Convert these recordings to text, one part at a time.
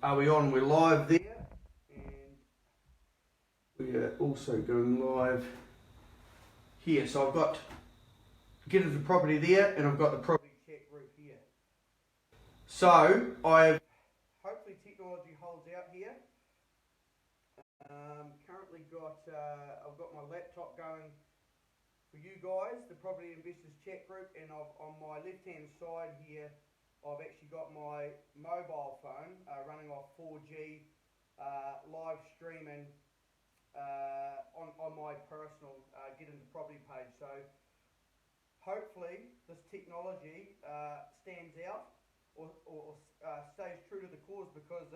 Are we on? We're live there, and we are also going live here. So I've got get into the property there, and I've got the property chat group here. So I've hopefully technology holds out here. Currently got I've got my laptop going for you guys, the property investors chat group, and on my left hand side here, I've actually got my mobile phone running off 4G live streaming on my personal Get Into Property page. So hopefully this technology stands out or stays true to the cause, because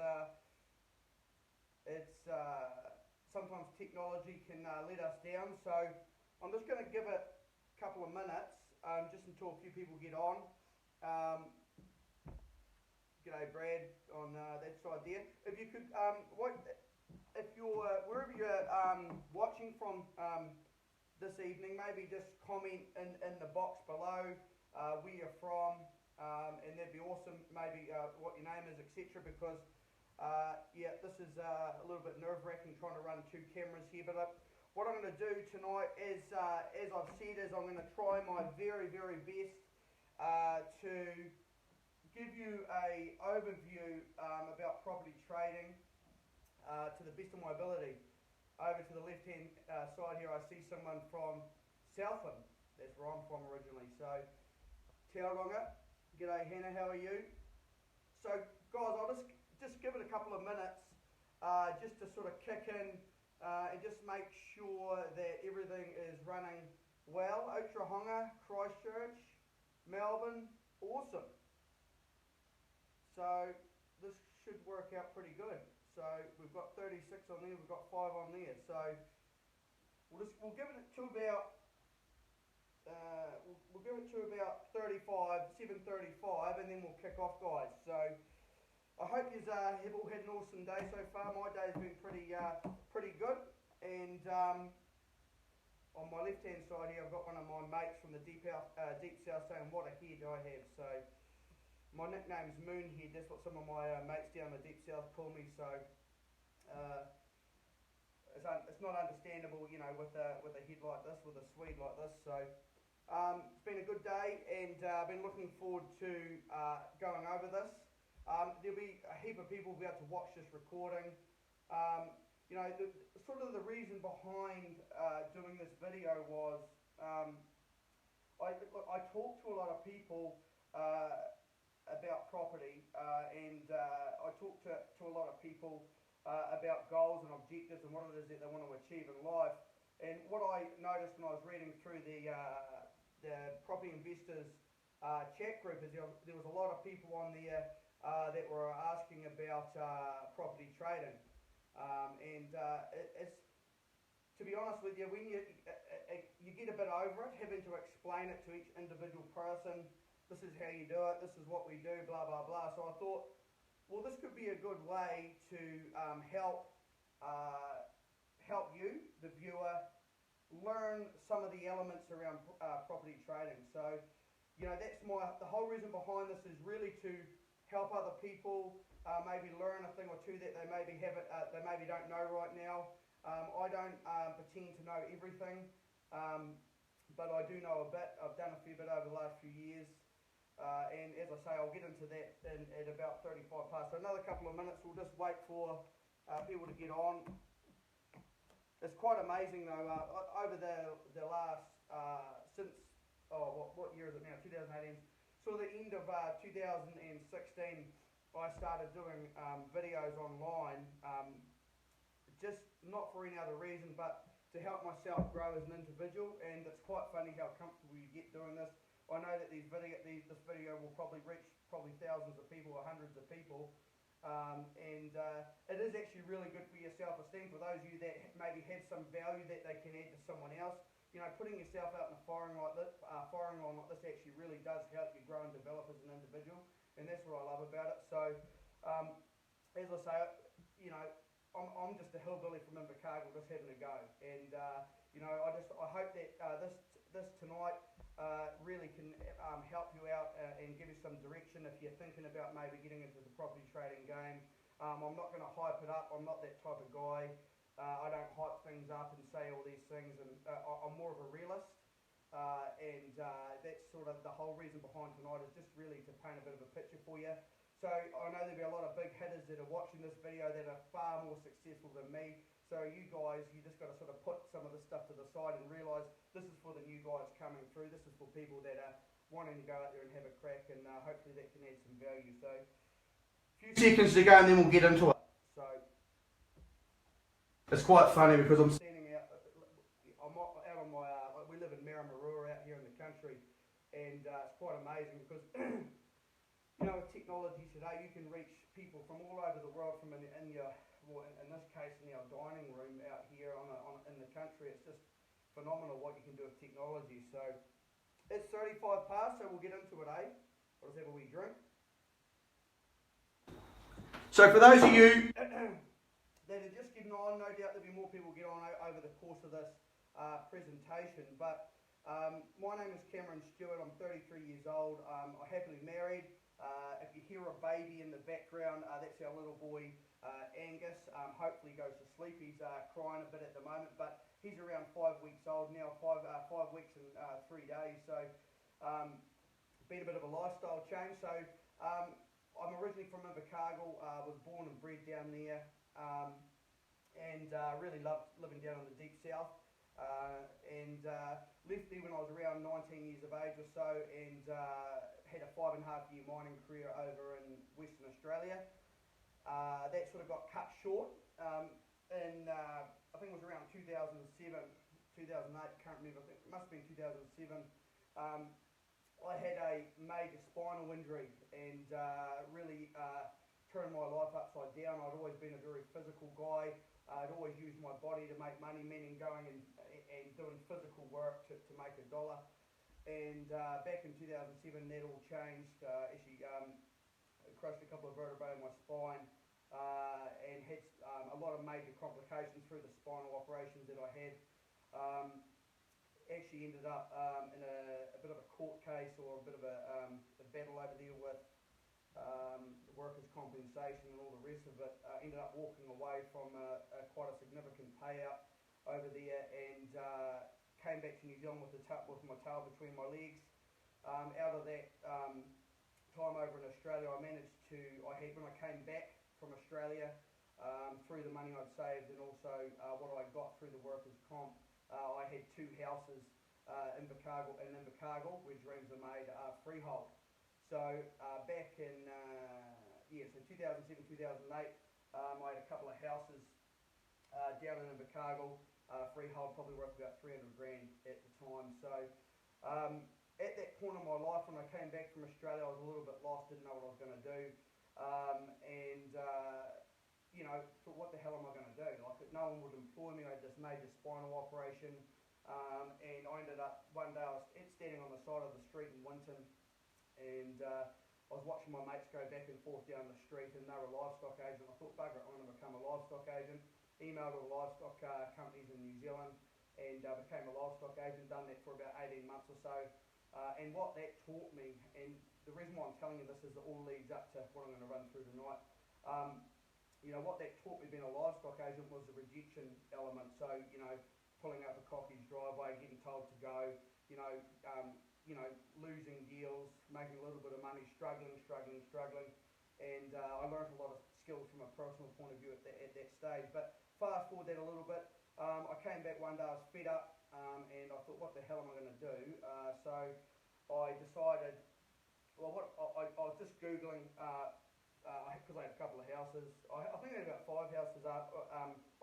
it's sometimes technology can let us down. So I'm just going to give it a couple of minutes just until a few people get on. G'day Brad on that side there. If you could, if you're wherever you're watching from this evening, maybe just comment in the box below where you're from, and that'd be awesome. Maybe what your name is, etc. Because yeah, this is a little bit nerve-wracking trying to run two cameras here. But what I'm going to do tonight is, as I've said, is I'm going to try my very, very best to give you a overview about property trading to the best of my ability. Over to the left hand side here, I see someone from Southland. That's where I'm from originally. So Tauranga, g'day Hannah, how are you? So guys, I'll just give it a couple of minutes just to sort of kick in and just make sure that everything is running well. Otahonga, Christchurch, Melbourne, awesome. So this should work out pretty good. So we've got 36 on there, we've got 5 on there. So we'll give it to about we'll give it to about 7:35, and then we'll kick off, guys. So I hope you have all had an awesome day so far. My day's been pretty good, and on my left hand side here, I've got one of my mates from the deep south saying, "What a head I have." So my nickname's Moonhead. That's what some of my mates down in the deep south call me. So it's not understandable, you know, with a head like this, with a Swede like this. So it's been a good day, and I've been looking forward to going over this. There'll be a heap of people who'll be able to watch this recording. You know, the reason behind doing this video was I talk to a lot of people about property, and I talk to a lot of people about goals and objectives and what it is that they want to achieve in life. And what I noticed when I was reading through the property investors chat group is there was a lot of people on there that were asking about property trading, and it's, to be honest with you, when you get a bit over it, having to explain it to each individual person. This is how you do it, this is what we do, blah, blah, blah. So I thought, well, this could be a good way to help you, the viewer, learn some of the elements around property trading. So, you know, that's the whole reason behind this is really to help other people maybe learn a thing or two that they maybe they maybe don't know right now. I don't pretend to know everything, but I do know a bit. I've done a fair bit over the last few years. And as I say, I'll get into that at about 35 past. So another couple of minutes, we'll just wait for people to get on. It's quite amazing though, over the last, since, what year is it now, 2018, so the end of 2016, I started doing videos online, just not for any other reason, but to help myself grow as an individual. And it's quite funny how comfortable you get doing this. I know that this video will probably reach thousands of people or hundreds of people, and it is actually really good for your self-esteem. For those of you that maybe have some value that they can add to someone else, you know, putting yourself out in a firing line like this actually really does help you grow and develop as an individual, and that's what I love about it. So, as I say, you know, I'm just a hillbilly from Invercargill, just having a go, and you know, I hope that this tonight really can help you out and give you some direction if you're thinking about maybe getting into the property trading game. I'm not going to hype it up. I'm not that type of guy. I don't hype things up and say all these things, and I'm more of a realist. And that's sort of the whole reason behind tonight, is just really to paint a bit of a picture for you. So I know there'll be a lot of big hitters that are watching this video that are far more successful than me. So you guys, you just got to sort of put some of this stuff to the side and realise this is for the new guys coming through. This is for people that are wanting to go out there and have a crack, and hopefully that can add some value. So a few seconds to go and then we'll get into it. So it's quite funny because I'm standing out, I'm out on my, we live in Maramarua out here in the country, and it's quite amazing because you know, with technology today, you can reach people from all over the world from in your, well, in this case, in our dining room out here in the country. It's just phenomenal what you can do with technology. So it's 35 past, so we'll get into it, eh? I'll just have a wee drink. So for those of you that are just getting on, no doubt there'll be more people get on over the course of this presentation. But my name is Cameron Stewart. I'm 33 years old. I'm happily married. If you hear a baby in the background, that's our little boy Angus. Hopefully he goes to sleep. He's crying a bit at the moment, but he's around 5 weeks old now, 5 weeks and 3 days. So been a bit of a lifestyle change. So I'm originally from Invercargill, was born and bred down there, and really loved living down in the deep south. And left there when I was around 19 years of age or so, and had a 5.5-year mining career over in Western Australia. That sort of got cut short in, I think it was around 2007, 2008, can't remember, I think it must have been 2007. I had a major spinal injury and really turned my life upside down. I'd always been a very physical guy. I'd always used my body to make money, meaning going and doing physical work to make a dollar. And back in 2007, that all changed. Actually, crushed a couple of vertebrae in my spine and had a lot of major complications through the spinal operations that I had. Actually ended up in a bit of a court case, or a bit of a battle over there with the workers' compensation and all the rest of it. Ended up walking away from quite a significant payout over there, and came back to New Zealand with my tail between my legs. Out of that time over in Australia, when I came back from Australia, through the money I'd saved and also what I got through the workers' comp, I had 2 houses in Invercargill where dreams are made freehold. So back in 2007, 2008, I had a couple of houses down in Invercargill, freehold, probably worth about 300 grand at the time. So at that point in my life, when I came back from Australia, I was a little bit lost, didn't know what I was going to do, you know, thought, what the hell am I going to do? Like, no one would employ me. I had this major spinal operation, and I ended up, one day I was standing on the side of the street in Winton, and I was watching my mates go back and forth down the street, and they were a livestock agent. I thought, bugger it, I'm going to become a livestock agent. Emailed all the livestock companies in New Zealand, and became a livestock agent. Done that for about 18 months or so. And what that taught me, and the reason why I'm telling you this is it all leads up to what I'm going to run through tonight. You know, what that taught me being a livestock agent was the rejection element. So, you know, pulling up a cottage driveway, getting told to go, you know, losing deals, making a little bit of money, struggling. And I learned a lot of skills from a personal point of view at that stage. But fast forward that a little bit, I came back one day, I was fed up, and I thought, what the hell am I going to do? So I decided, well, I was just Googling, because I had a couple of houses. I think I had about 5 houses up.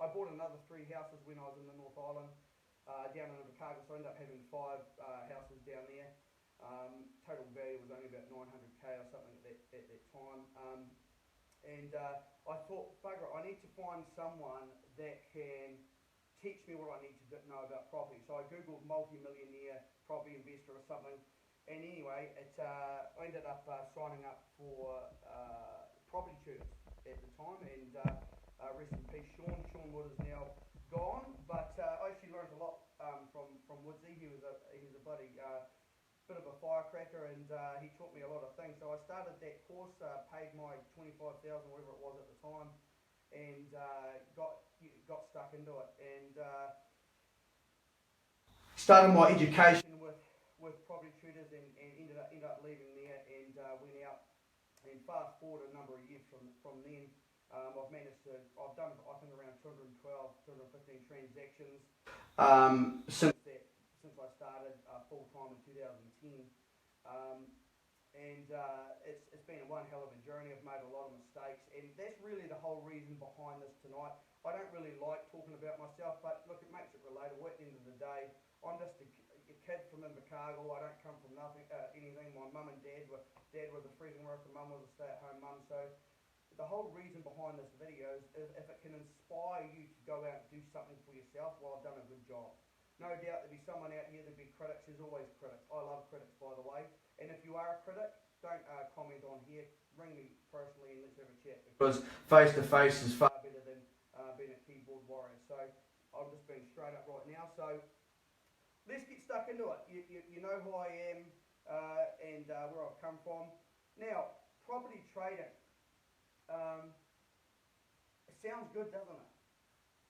I bought another 3 houses when I was in the North Island, down in Invercargill, so I ended up having 5 houses down there. Total value was only about 900k or something at that time. And I thought, bugger, I need to find someone that can teach me what I need to know about property. So I googled multi-millionaire property investor or something. And anyway, I ended up signing up for Property Tutors at the time, and rest in peace, Sean Wood is now gone, but I actually learned a lot from Woodsy. He was a bloody bit of a firecracker, and he taught me a lot of things. So I started that course, paid my 25,000, whatever it was at the time, and got stuck into it, and started my education with property tutors, and ended up leaving there, and went out. And fast forward a number of years from then, I've done, I think, around 212, 215 transactions since I started full time in 2010. It's been one hell of a journey. I've made a lot of mistakes, and that's really the whole reason behind this tonight. I don't really like talking about myself, but look, it makes it relatable. At the end of the day, I'm just a kid from Invercargill. I don't come from anything. My mum and dad was a freezing worker, mum was a stay-at-home mum. So the whole reason behind this video is if it can inspire you to go out and do something for yourself, well, I've done a good job. No doubt there'll be someone out here, there'll be critics. There's always critics. I love critics, by the way. And if you are a critic, don't comment on here. Ring me personally and let's have a chat. Because face-to-face is far better than being a keyboard warrior. So I'm just being straight up right now. So let's get stuck into it. You know who I am and where I've come from. Now, property trading. It sounds good, doesn't it?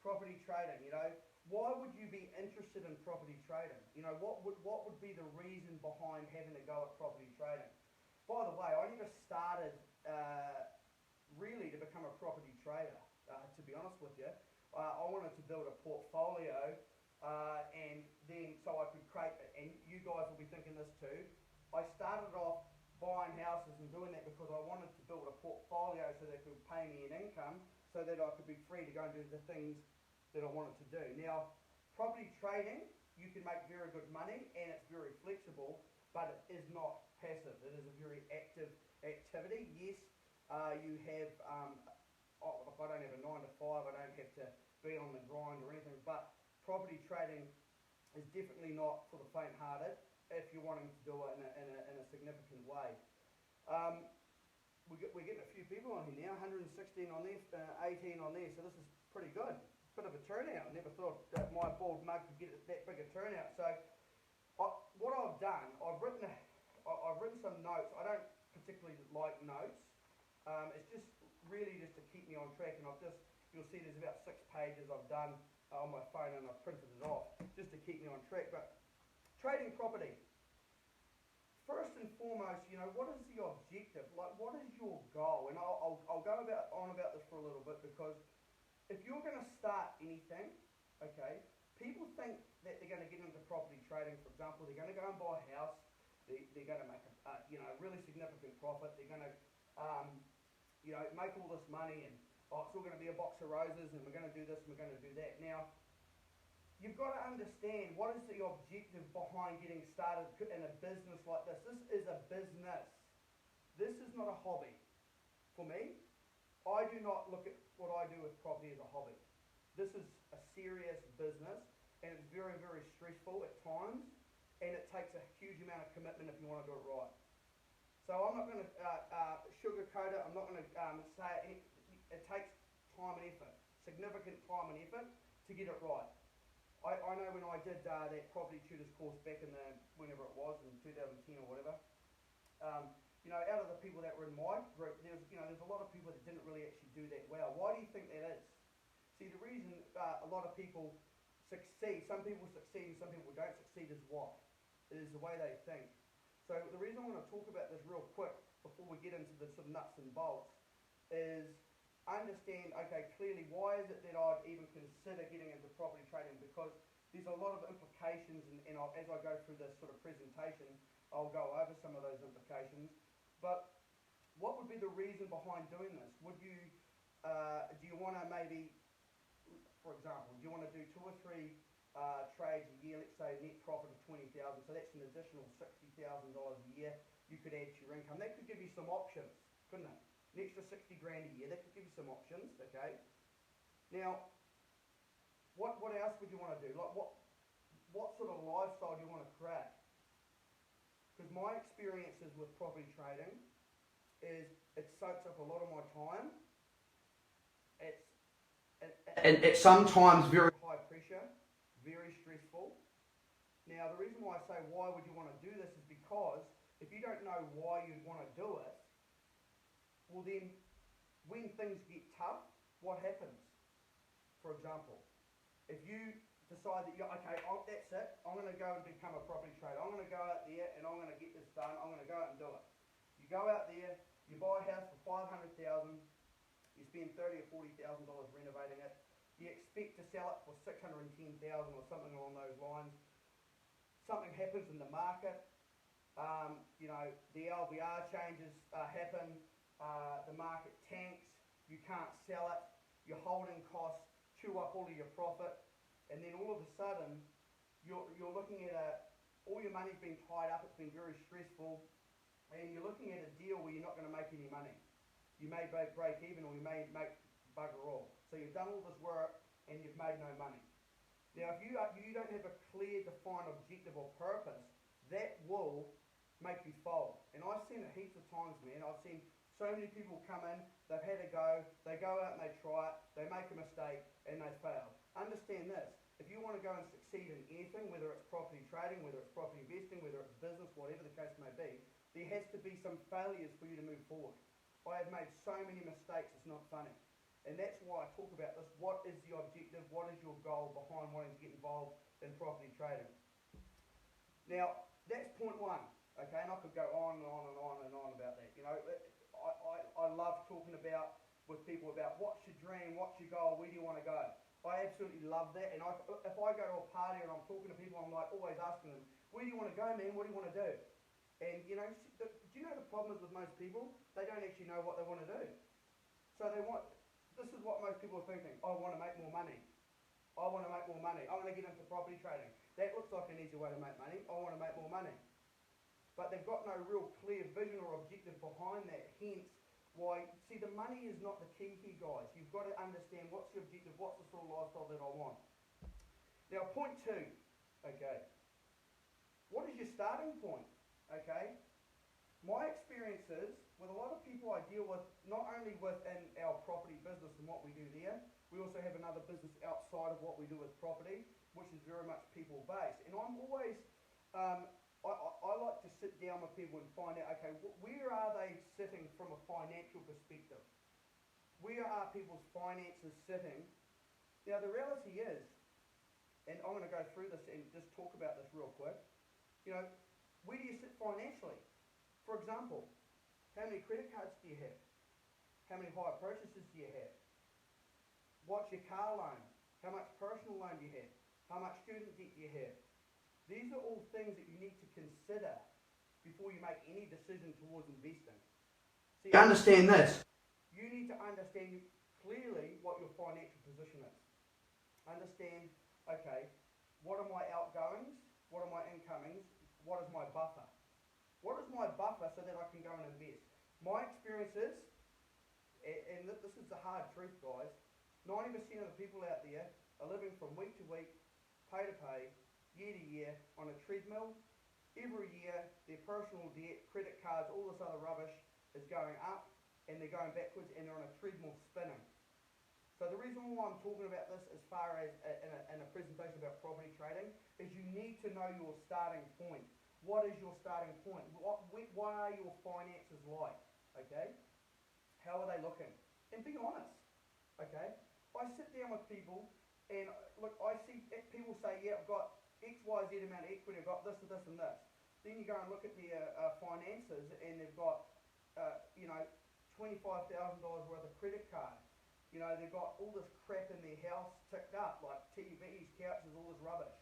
Property trading, you know. Why would you be interested in property trading? You know, what would be the reason behind having to go at property trading? By the way, I never started really to become a property trader, to be honest with you. I wanted to build a portfolio and then so I could create, and you guys will be thinking this too, I started off buying houses and doing that because I wanted to build a portfolio so they could pay me an income so that I could be free to go and do the things that I wanted to do. Now, property trading, you can make very good money and it's very flexible, but it is not passive. It is a very active activity. Yes, you have, look, I don't have a 9 to 5, I don't have to be on the grind or anything, but property trading is definitely not for the faint-hearted if you're wanting to do it in a significant way. We're getting a few people on here now, 116 on there, 18 on there, so this is pretty good. Bit of a turnout. I never thought that my bald mug could get that big a turnout. So what I've done, I've written some notes. I don't particularly like notes. It's just really just to keep me on track, and you'll see there's about 6 pages I've done on my phone, and I've printed it off just to keep me on track. But trading property, first and foremost, you know, what is the objective? Like, what is your goal? And I'll go on about this for a little bit, because if you're going to start anything, okay, people think that they're going to get into property trading. For example, they're going to go and buy a house. They're going to make a really significant profit. They're going to make all this money, and it's all going to be a box of roses, and we're going to do this and we're going to do that. Now, you've got to understand what is the objective behind getting started in a business like this. This is a business. This is not a hobby. For me, I do not look at what I do with property as a hobby. This is a serious business, and it's very, very stressful at times, and it takes a huge amount of commitment if you want to do it right. So I'm not going to sugarcoat it. I'm not going to say it takes time and effort, significant time and effort to get it right. I know when I did that property tutors course back in whenever it was, in 2010 or whatever, out of the people that were in my group, there's a lot of people that didn't really actually do that well. Why do you think that is? See, the reason a lot of people succeed, some people succeed and some people don't succeed, is what? It is the way they think. So the reason I want to talk about this real quick before we get into the sort of nuts and bolts is understand, okay, clearly why is it that I'd even consider getting into property trading? Because there's a lot of implications, and as I go through this sort of presentation, I'll go over some of those implications. But what would be the reason behind doing this? Do you want to maybe, for example, do you want to do 2 or 3 trades a year, let's say net profit of 20,000, so that's an additional $60,000 a year you could add to your income. That could give you some options, couldn't it? An extra 60 grand a year, that could give you some options, okay? Now, what else would you want to do? Like, what sort of lifestyle do you want to create? Because my experiences with property trading is it soaks up a lot of my time. It's sometimes very high pressure, very stressful. Now, the reason why I say why would you want to do this is because because if you don't know why you'd want to do it, well then, when things get tough, what happens? For example, if you decide that okay, that's it, I'm going to go and become a property trader. I'm going to go out there and I'm going to get this done. I'm going to go out and do it. You go out there, you buy a house for $500,000, you spend $30,000 or $40,000 renovating it. You expect to sell it for $610,000 or something along those lines. Something happens in the market. The LVR changes happen. The market tanks. You can't sell it. Your holding costs chew up all of your profit, and then all of a sudden, you're looking at all your money's been tied up. It's been very stressful, and you're looking at a deal where you're not going to make any money. You may break even, or you may make bugger all. So you've done all this work and you've made no money. Now, if you don't have a clear, defined objective or purpose, that will make you fold. And I've seen it heaps of times, man. I've seen so many people come in, they've had a go, they go out and they try it, they make a mistake, and they fail. Understand this, if you want to go and succeed in anything, whether it's property trading, whether it's property investing, whether it's business, whatever the case may be, there has to be some failures for you to move forward. I have made so many mistakes, it's not funny. And that's why I talk about this. What is the objective? What is your goal behind wanting to get involved in property trading? Now, that's point one, okay? And I could go on and on and on and on about that. I love talking with people about what's your dream, what's your goal, where do you want to go? I absolutely love that. And if I go to a party and I'm talking to people, I'm like always asking them, where do you want to go, man? What do you want to do? And do you know the problem is with most people? They don't actually know what they want to do. So this is what most people are thinking. I want to make more money. I want to make more money. I want to get into property trading. That looks like an easy way to make money. I want to make more money. But they've got no real clear vision or objective behind that. Hence, why, see, the money is not the key here, guys. You've got to understand what's the objective, what's the sort of lifestyle that I want. Now, point two, okay. What is your starting point, okay? My experiences with a lot of people I deal with, not only within our property business and what we do there, we also have another business outside of what we do with property, which is very much people-based. And I'm always, I like to sit down with people and find out, okay, where are they sitting from a financial perspective? Where are people's finances sitting? Now, the reality is, and I'm going to go through this and just talk about this real quick, where do you sit financially? For example, how many credit cards do you have? How many hire purchases do you have? What's your car loan? How much personal loan do you have? How much student debt do you have? These are all things that you need to consider before you make any decision towards investing. See, understand this. You need to understand clearly what your financial position is. Understand, okay, what are my outgoings? What are my incomings? What is my buffer? What is my buffer so that I can go and invest? My experience is, and this is the hard truth, guys, 90% of the people out there are living from week to week, pay to pay, year to year, on a treadmill. Every year, their personal debt, credit cards, all this other rubbish is going up, and they're going backwards, and they're on a treadmill spinning. So the reason why I'm talking about this as far as in a presentation about property trading is you need to know your starting point. What is your starting point? What are your finances like? Okay? How are they looking? And be honest. Okay? I sit down with people and look, I see people say, yeah, I've got X, Y, Z amount of equity, I've got this and this and this. Then you go and look at their finances and they've got, $25,000 worth of credit card. They've got all this crap in their house ticked up, like TVs, couches, all this rubbish.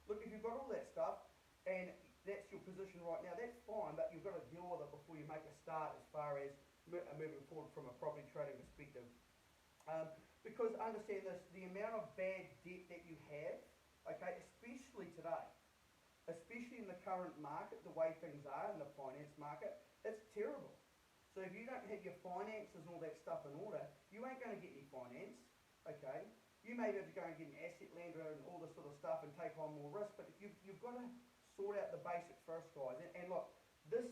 Look, if you've got all that stuff and that's your position right now, that's fine, but you've got to deal with it before you make a start as far as moving forward from a property trading perspective. Because understand this, the amount of bad debt that you have, okay, especially today, especially in the current market, the way things are in the finance market, it's terrible. So if you don't have your finances and all that stuff in order, you ain't going to get any finance, okay? You may be able to go and get an asset lender and all this sort of stuff and take on more risk, but you've got to sort out the basics first, guys. And look, this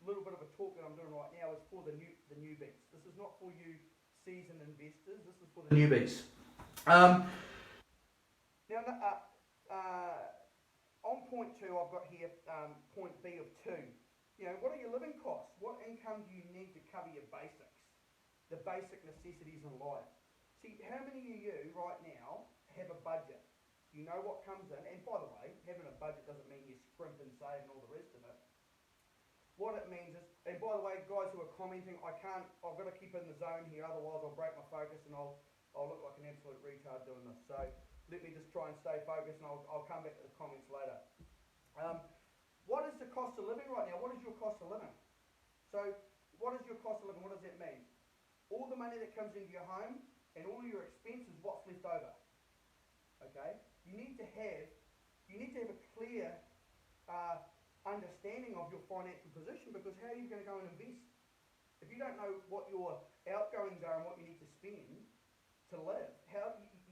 little bit of a talk that I'm doing right now is for the newbies. This is not for you seasoned investors. This is for the newbies. Now, on point two, I've got here point B of 2. what are your living costs? What income do you need to cover your basics, the basic necessities in life? See, how many of you right now have a budget? You know what comes in, and by the way, having a budget doesn't mean you scrimp and save and all the rest of it. What it means is, and by the way, guys who are commenting, I've got to keep in the zone here, otherwise I'll break my focus and I'll look like an absolute retard doing this. So let me just try and stay focused, and I'll come back to the comments later. What is the cost of living right now? What is your cost of living? So what is your cost of living? What does that mean? All the money that comes into your home and all your expenses, what's left over? Okay? You need to have a clear understanding of your financial position, because how are you going to go and invest? If you don't know what your outgoings are and what you need to spend to live,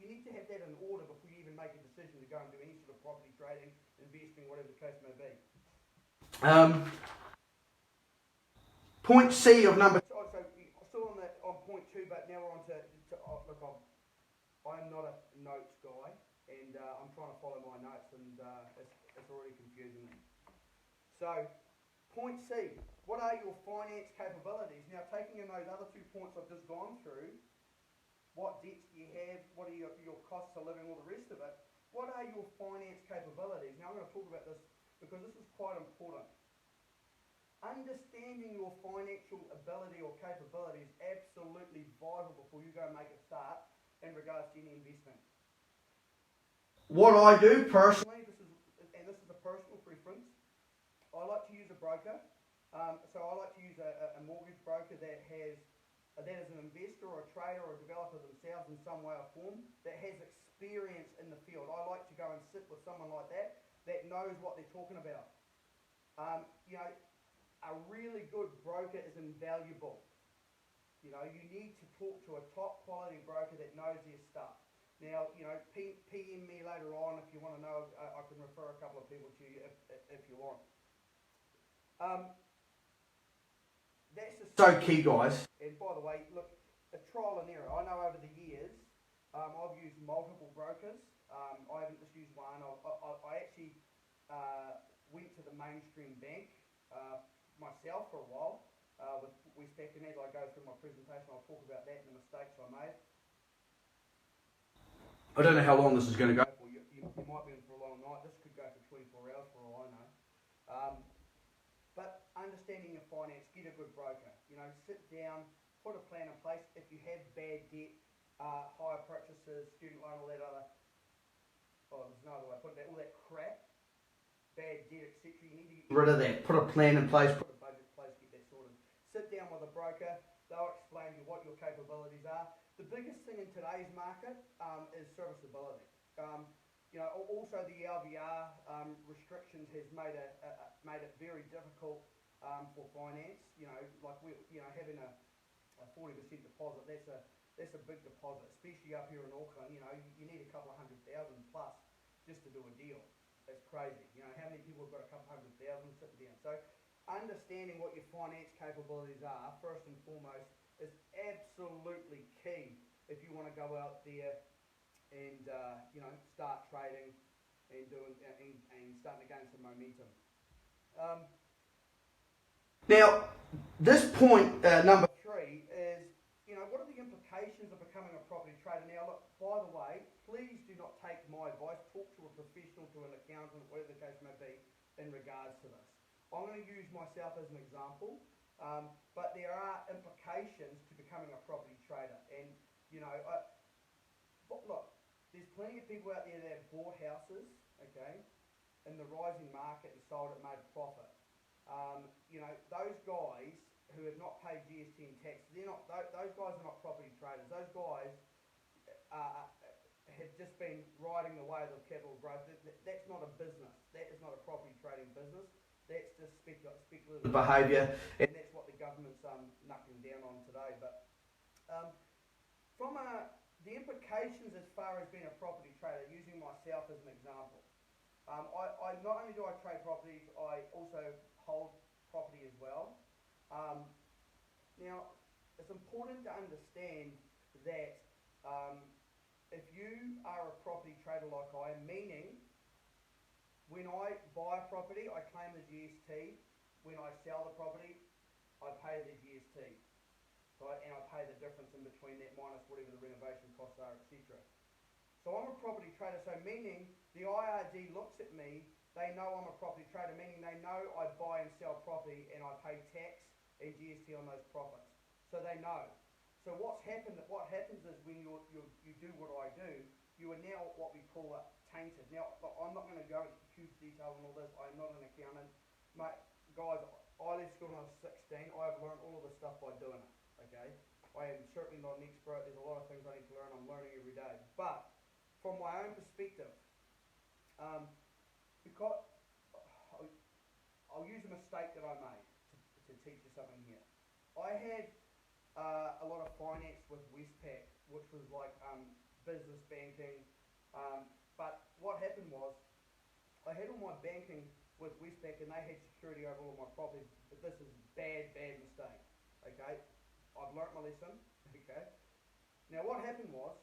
you need to have that in order before you even make a decision to go and do any sort of property trading, investing, whatever the case may be. Point C of number. So still on point 2, but now we're on to look. I'm not a notes guy, and I'm trying to follow my notes, and it's already confusing me. So, point C, what are your finance capabilities? Now, taking in those other 2 points I've just gone through, what debts do you have, what are your costs of living, all the rest of it, what are your finance capabilities? Now, I'm going to talk about this because this is quite important. Understanding your financial ability or capability is absolutely vital before you go and make a start in regards to any investment. What I do personally, this is a personal preference, I like to use a broker. So I like to use a mortgage broker that is an investor or a trader or a developer themselves in some way or form, that has experience in the field. I like to go and sit with someone like that knows what they're talking about. A really good broker is invaluable. You need to talk to a top quality broker that knows their stuff. Now, PM me later on if you want to know. I can refer a couple of people to you if you want. That's just so key, guys. And by the way, look, a trial and error. I know over the years, I've used multiple brokers. I haven't just used one. I actually went to the mainstream bank myself for a while with Westpac, and as I go through my presentation, I'll talk about that and the mistakes I made. I don't know how long this is going to go for. You might be in for a long night. This could go for 24 hours for all I know. But understanding your finance, get a good broker. Sit down, put a plan in place. If you have bad debt, hire purchases, student loan, all that other, there's no other way to put it, all that crap, bad debt, etc. You need to get rid of that. Put a plan in place, put a budget in place, get that sorted. Sit down with a broker. They'll explain to you what your capabilities are. The biggest thing in today's market is serviceability. Also the LVR restrictions has made it very difficult for finance. Having a 40% deposit, that's a big deposit, especially up here in Auckland. You need a couple of $100,000 plus just to do a deal. That's crazy. How many people have got a couple $100,000 sitting down? So understanding what your finance capabilities are, first and foremost, is absolutely key if you want to go out there and start trading and starting to gain some momentum. Now, this point number 3 is, what are the implications of becoming a property trader? Now, look, by the way, please do not take my advice. Talk to a professional, to an accountant, whatever the case may be, in regards to this. I'm going to use myself as an example, but there are implications to becoming a property trader. And, look, there's plenty of people out there that have bought houses, okay, in the rising market and sold it, made a profit. Those guys who have not paid GST and tax, those guys are not property traders. Those guys have just been riding the wave of capital growth. That's not a business. That is not a property trading business. That's just speculative behaviour, and that's what the government's knuckling down on today. But the implications as far as being a property trader, using myself as an example, I not only do I trade properties, I also hold property as well. Now, it's important to understand that if you are a property trader like I am, meaning when I buy a property, I claim the GST. when I sell the property, I pay the GST, right? And I pay the difference in between that minus whatever the renovation costs are, etc. So I'm a property trader, so meaning the IRD looks at me, they know I'm a property trader, meaning they know I buy and sell property and I pay tax and GST on those profits. So they know. So what happens is when you do what I do, you are now what we call tainted. Now, I'm not going to go into huge detail on all this. I'm not an accountant. Guys, I left school when I was 16. I have learned all of this stuff by doing it, okay? I am certainly not an expert. There's a lot of things I need to learn. I'm learning every day. But from my own perspective, because I'll use a mistake that I made to teach you something here. I had a lot of finance with Westpac, which was like business banking. But what happened was, I had all my banking with Westpac and they had security over all of my properties. But this is bad mistake. Okay, I've learnt my lesson. Okay. Now what happened was,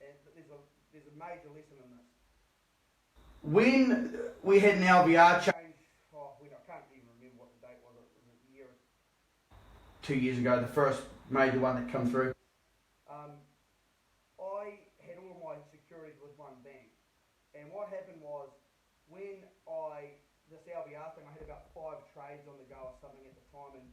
and there's a major lesson in this. When we had an LVR change, I can't even remember what the date was. It was a year, 2 years ago, the first major one that come through. I had all of my securities with one bank, and what happened was when this LVR thing, I had about 5 trades on the go or something at the time, and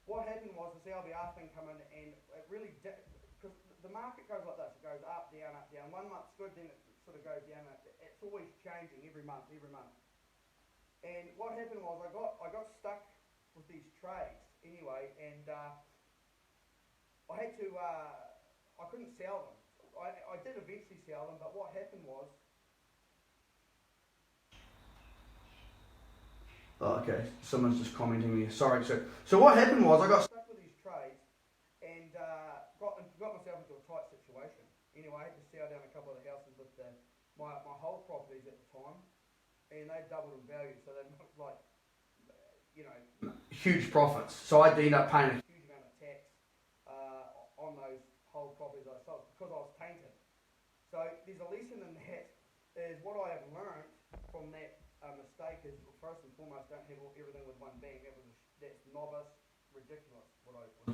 what happened was this LVR thing come in and it really did, because the market goes like this, it goes up, down, 1 month's good, then it sort of goes down, it's always changing every month. And what happened was I got stuck with these trades anyway, and I had to, I couldn't sell them. I did eventually sell them, but what happened was, oh, okay, someone's just commenting me. Sorry. So what happened was I got stuck with these trades and got myself into a tight situation. Anyway, I had to sell down a couple of the houses with my whole properties at the time, and they doubled in value. So they looked like, huge profits. So I ended up paying a huge amount of tax on those whole properties I sold because I was tainted. So there's a lesson in that. Is what I have learned from that mistake is, first and foremost, don't have everything with one bank. That's novice, ridiculous.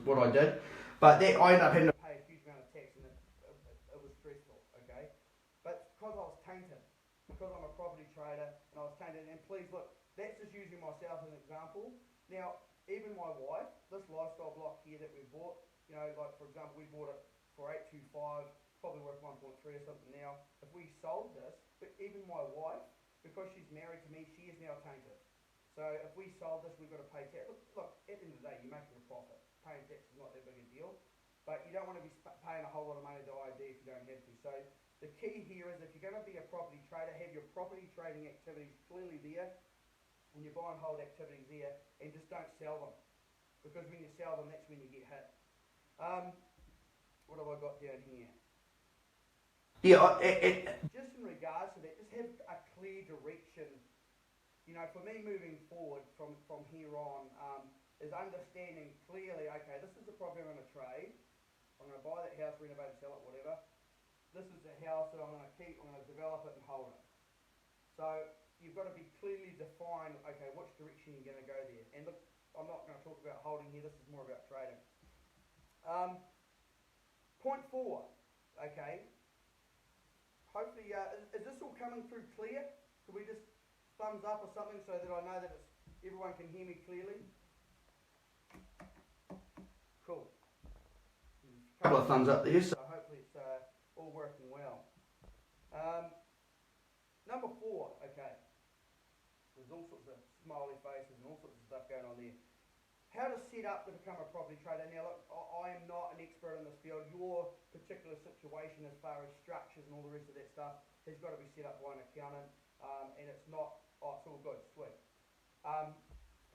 What I did, but that I ended up having to pay a huge amount of tax, and it was stressful. Okay, but because I was tainted, because I'm a property trader, and I was tainted. And please look, that's just using myself as an example. Now, even my wife, this lifestyle block here that we bought, like for example, we bought it for 825. Probably worth 1.3 or something now. If we sold this, but even my wife, because she's married to me, she is now tainted. So if we sold this, we've got to pay tax. Look, at the end of the day, you're making a profit. Paying tax is not that big a deal, but you don't want to be paying a whole lot of money to ID if you don't have to. So the key here is, if you're going to be a property trader, have your property trading activities clearly there, and your buy and hold activities there, and just don't sell them, because when you sell them, that's when you get hit. What have I got down here? Yeah, just in regards to that, just have a clear direction. For me moving forward from here on, is understanding clearly, okay, this is the property I'm going to trade. I'm going to buy that house, renovate it, sell it, whatever. This is the house that I'm going to keep, I'm going to develop it and hold it. So you've got to be clearly defined, okay, which direction you're going to go there. And look, I'm not going to talk about holding here, this is more about trading. Point 4, okay. Hopefully, is this all coming through clear? Could we just thumbs up or something so that I know that everyone can hear me clearly? Cool. A couple of thumbs up there, so hopefully it's all working well. Number 4, okay. There's all sorts of smiley faces and all sorts of stuff going on there. How to set up to become a property trader. Now look, I am not an expert in this field. Your particular situation as far as structures and all the rest of that stuff has got to be set up by an accountant, and it's not, it's all good, sweet.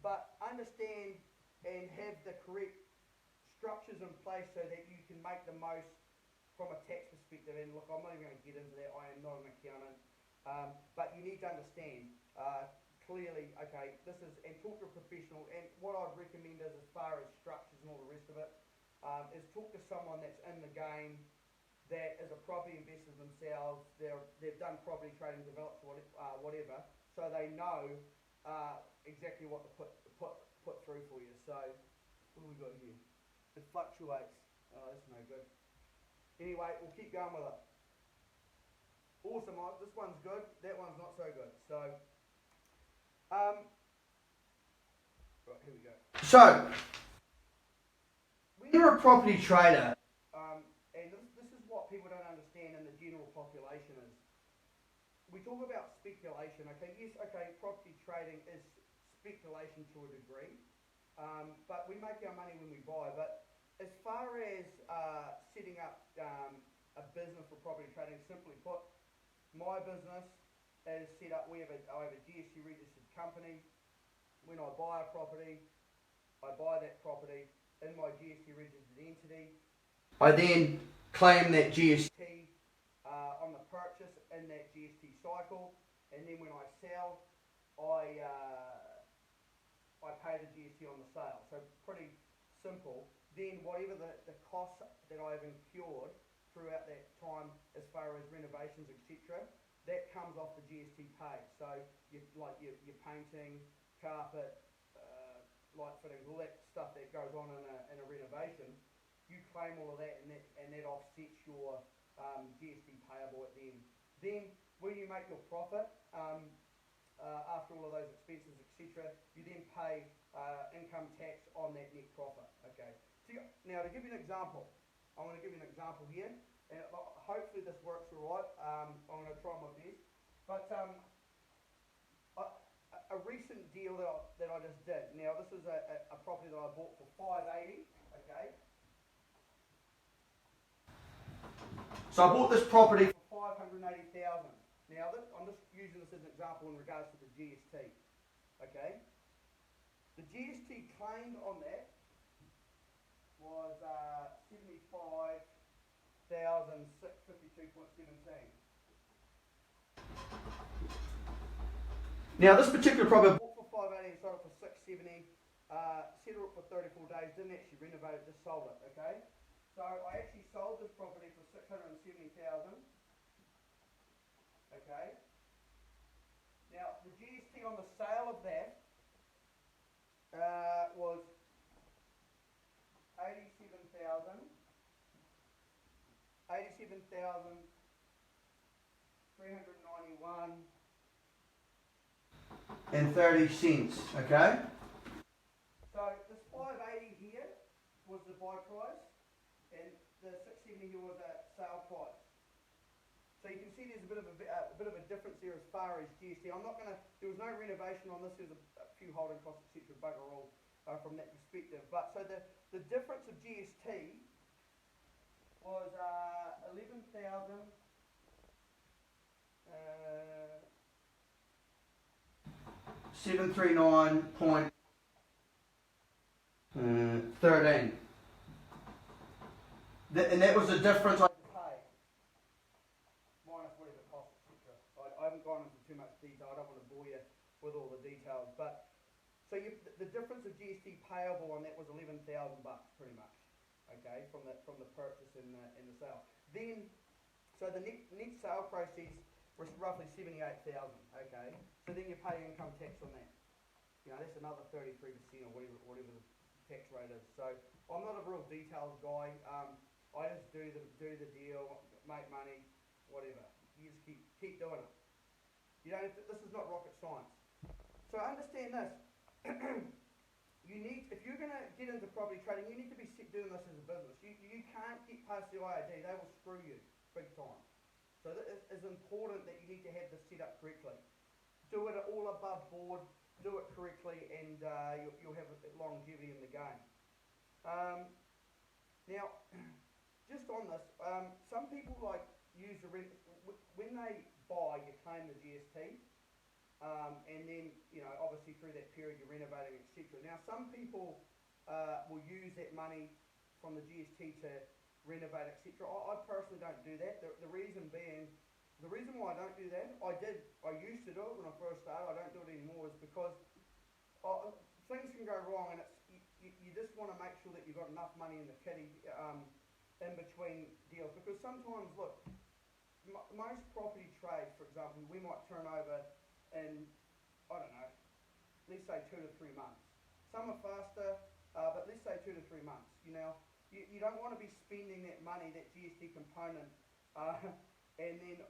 But understand and have the correct structures in place so that you can make the most from a tax perspective. And look, I'm not even going to get into that. I am not an accountant. But you need to understand clearly, okay, this is, and talk to a professional. And what I'd recommend is, as far as structures and all the rest of it, is talk to someone that's in the game, that is a property investor themselves. They've done property trading, developed whatever, so they know exactly what to put put through for you. So what have we got here? It fluctuates. Oh, that's no good. Anyway, we'll keep going with it. Awesome, this one's good, that one's not so good. So, right, here we go. So, when you're a property trader, and this is what people don't understand in the general population is, we talk about speculation, okay, yes, okay, property trading is speculation to a degree, but we make our money when we buy, but as far as setting up a business for property trading, simply put, my business is set up, I have a GST registered company. When I buy a property, I buy that property in my GST registered entity. I then claim that GST on the purchase in that GST cycle, and then when I sell, I pay the GST on the sale. So pretty simple. Then whatever the costs that I've incurred throughout that time as far as renovations, etc., that comes off the GST paid. So your painting, carpet, light fittings, all that stuff that goes on in a renovation, you claim all of that, and that offsets your GST payable at the end. Then when you make your profit, after all of those expenses, etc., you then pay income tax on that net profit. Okay. So now to give you an example, I'm going to give you an example here, and hopefully this works all right. I'm going to try my best. But a recent deal that I just did. Now this is a property that I bought for $580. Okay. So I bought this property for $580,000. Now I'm just using this as an example in regards to the GST. Okay. The GST claimed on that was $75,652.17. Now this particular property I bought for $580 and sold it for $670. Settled it for 34 days. Didn't actually renovate it, just sold it. Okay. So I actually sold this property for $670,000. Okay. Now the GST on the sale of that was $87,391.30. Okay. So this 580 here was the buy price, and the 670 here was a sale price. So you can see there's a bit of a difference there as far as GST. There was no renovation on this. There's a few holding costs, etc. Bugger all from that perspective. But so the difference of GST was 11,000. 739.13. And that was the difference I paid, minus whatever it costs, etc. I haven't gone into too much detail. I don't want to bore you with all the details, but so the difference of GST payable on that was $11,000 pretty much. Okay, from the purchase and the sale. Then, so the net sale proceeds was roughly $78,000. Okay, so then you pay income tax on that. You know, that's another 33% or whatever the tax rate is. So I'm not a real details guy. I just do the deal, make money, whatever. You just keep doing it. You know, this is not rocket science. So understand this. If you're going to get into property trading, you need to be doing this as a business. You can't get past the IRD. They will screw you big time. So it is important that you need to have this set up correctly. Do it all above board. Do it correctly, and you'll have longevity in the game. Now, just on this, some people use when they buy, you claim the GST, and then obviously through that period you're renovating, etc. Now, some people will use that money from the GST to renovate, etc. I personally don't do that. The reason why I don't do that, I used to do it when I first started. I don't do it anymore, is because things can go wrong, and you just want to make sure that you've got enough money in the kitty in between deals. Because sometimes, look, most property trades, for example, we might turn over in, I don't know, let's say 2 to 3 months. Some are faster, but let's say 2 to 3 months. You don't want to be spending that money, that GST component, and then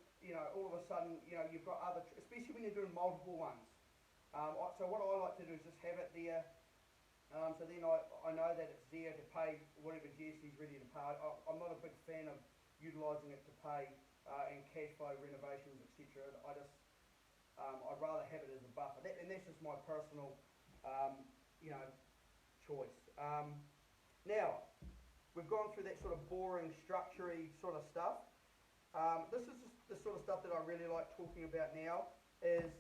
all of a sudden you've got other, especially when you're doing multiple ones. So what I like to do is just have it there. So then I know that it's there to pay whatever GST is ready to pay. I'm not a big fan of utilising it to pay and cash flow renovations, etc. I'd rather have it as a buffer. And that's just my personal, choice. Now, we've gone through that sort of boring, structure-y sort of stuff. This is just the sort of stuff that I really like talking about now is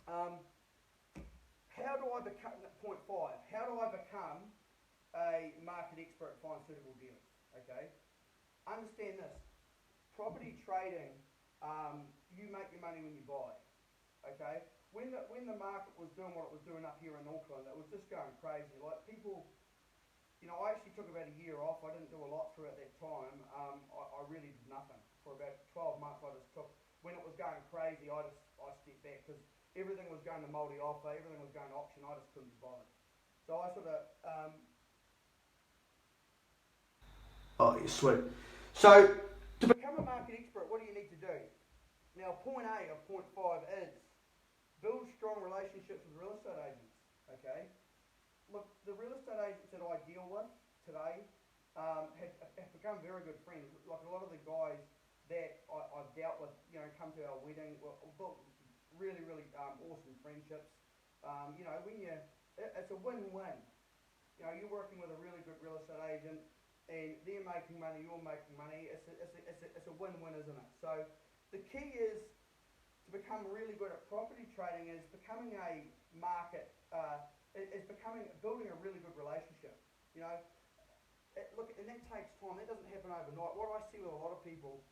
how do I become, point 5, how do I become a market expert and find suitable deals? Okay, understand this, property trading, you make your money when you buy, okay? When the market was doing what it was doing up here in Auckland, it was just going crazy. Like people, I actually took about a year off. I didn't do a lot through at that time. I really did nothing for about 12 months. I just took, when it was going crazy, I stepped back because everything was going to multi-offer, everything was going to auction. I just couldn't be bothered. So I sort of, oh, you're sweet. So to become a market expert, what do you need to do? Now, point A of point 5 is build strong relationships with real estate agents. Okay. Look, the real estate agents that I deal with today have become very good friends. Like a lot of the guys that I've dealt with, come to our wedding, built really, really awesome friendships. It's a win-win. You're working with a really good real estate agent, and they're making money, you're making money. It's a win-win, isn't it? So the key is to become really good at property trading is becoming a market. Building a really good relationship. And that takes time. That doesn't happen overnight. What I see with a lot of people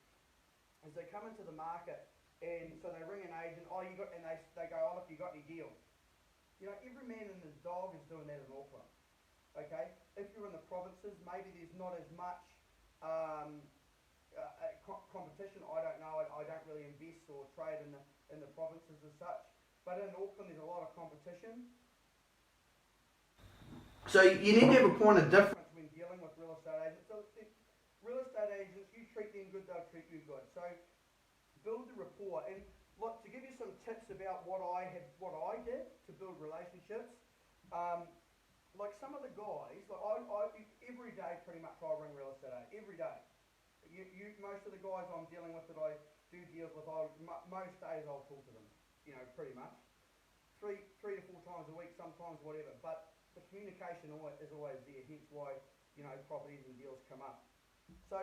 is they come into the market and so they ring an agent. They go, oh look, you got any deals? Every man and his dog is doing that in Auckland. Okay, if you're in the provinces, maybe there's not as much competition. I don't know. I don't really invest or trade in the provinces as such. But in Auckland, there's a lot of competition. So you need to have a point of difference when dealing with real estate agents. So real estate agents, you treat them good, they'll treat you good. So build the rapport. And look, to give you some tips about what I did to build relationships. Like some of the guys, like I every day pretty much I ring real estate agents every day. Most of the guys I'm dealing with that I do deals with, most days I'll talk to them. Pretty much 3 to 4 times a week, sometimes whatever. But the communication is always there, hence why, properties and deals come up. So,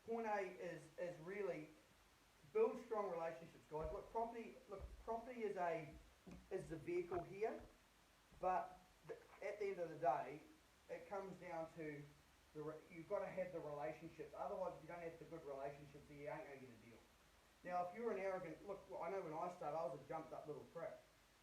point A is really build strong relationships, guys. Look, property is the vehicle here, but at the end of the day, it comes down to you've got to have the relationships. Otherwise, if you don't have the good relationships, you ain't going to get a deal. Now, if you're an arrogant, I know when I started, I was a jumped up little prick,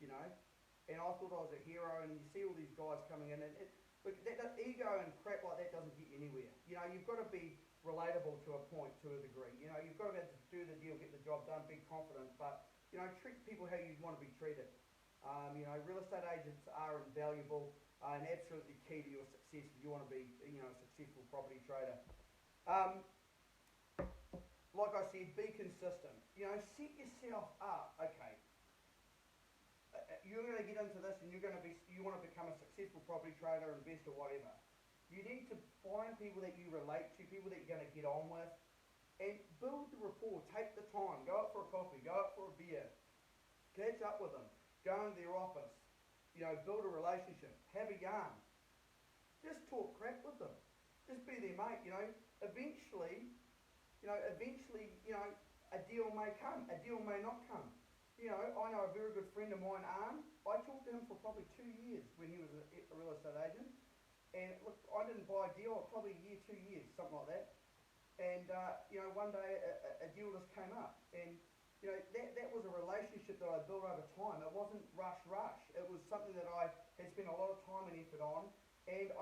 and I thought I was a hero, and you see all these guys coming in, and that ego and crap like that doesn't get you anywhere. You've got to be relatable to a point, to a degree. You've got to be able to do the deal, get the job done, be confident, but, treat people how you'd want to be treated. Real estate agents are invaluable and absolutely key to your success if you want to be, a successful property trader. Like I said, be consistent. Set yourself up. Okay, you're going to get into this and you want to become a successful property trader, investor, whatever. You need to find people that you relate to, people that you're going to get on with, and build the rapport. Take the time. Go out for a coffee. Go out for a beer. Catch up with them. Go into their office. Build a relationship. Have a yarn. Just talk crap with them. Just be their mate. Eventually, a deal may come. A deal may not come. I know a very good friend of mine, Arn. I talked to him for probably 2 years when he was a real estate agent. And look, I didn't buy a deal, probably a year, 2 years, something like that. And, one day a deal just came up. And, that was a relationship that I built over time. It wasn't rush. It was something that I had spent a lot of time and effort on. And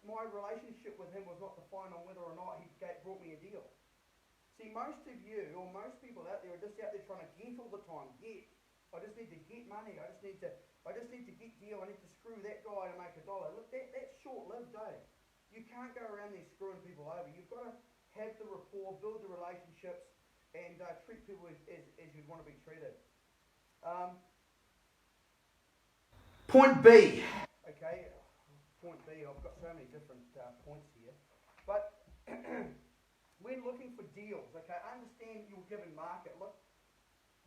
my relationship with him was not defined on whether or not he brought me a deal. See, most of you, or most people out there are just out there trying to get all the time. I just need to get money. I just need to I just need to get deal, I need to screw that guy to make $1. Look, that's short-lived, eh? You can't go around there screwing people over. You've got to have the rapport, build the relationships, and treat people as you'd want to be treated. Point B. Okay, point B, I've got so many different points here. But when looking for deals, okay, understand your given market. Look,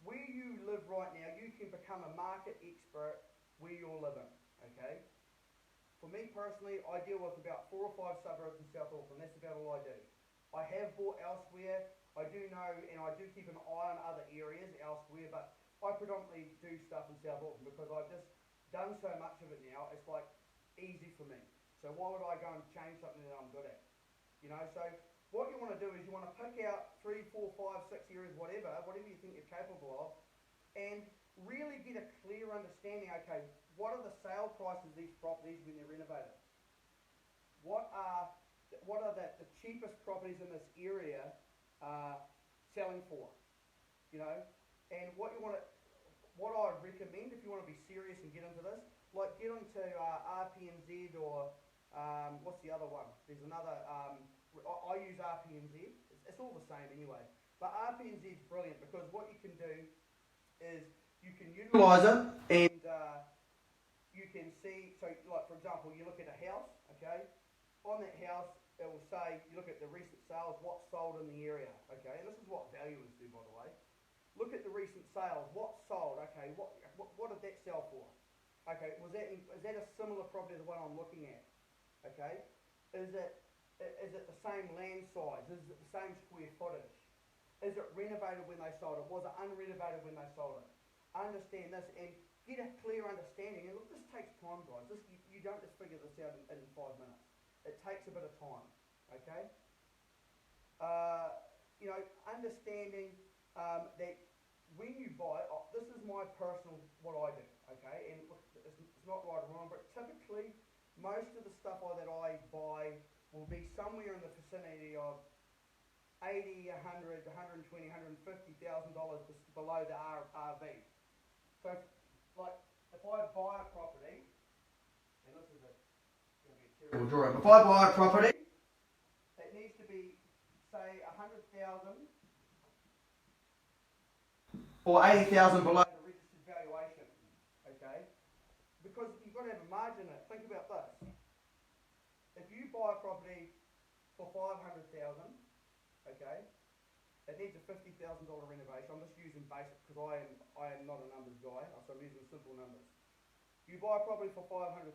where you live right now, you can become a market expert where you're living, okay? For me personally, I deal with about 4 or 5 suburbs in South Auckland. That's about all I do. I have bought elsewhere. I do know, and I do keep an eye on other areas elsewhere, but I predominantly do stuff in South Auckland because I've just done so much of it now. It's like easy for me. So why would I go and change something that I'm good at? You know, so what you want to do is you want to pick out 3, 4, 5, 6 areas, whatever you think you're capable of, and really get a clear understanding, okay, what are the sale prices of these properties when they're renovated? What are the cheapest properties in this area selling for? You know, and what I'd recommend if you want to be serious and get into this, like get onto RPNZ or what's the other one? There's another. I use RPNZ. It's all the same anyway. But RPNZ is brilliant because what you can do is you can utilize it and you can see, so like for example, you look at a house, okay? On that house, it will say, you look at the recent sales, what's sold in the area, okay? And this is what valuers do, by the way. Look at the recent sales, what's sold, okay? What did that sell for? Okay, is that a similar property to the one I'm looking at? Okay, is it the same land size? Is it the same square footage? Is it renovated when they sold it? Was it unrenovated when they sold it? Understand this and get a clear understanding. And look, this takes time, guys. You don't just figure this out in 5 minutes. It takes a bit of time. Okay. You know, understanding that when you buy, this is my personal what I do. Okay, and look, it's not right or wrong, but typically most of the stuff that I buy will be somewhere in the vicinity of $80, $100, $120, $150,000 below the RV. So, like, if I buy a property, and this is going to be a terrible drawing. If I buy a property, it needs to be, say, 100,000 or 80,000 below the registered valuation. Okay, because you've got to have a margin in it. Think about this. If you buy a property for 500,000, okay, it needs a $50,000 renovation. I'm just using basic because I am not a numbers guy, so I'm using simple numbers. You buy a property for 500,000.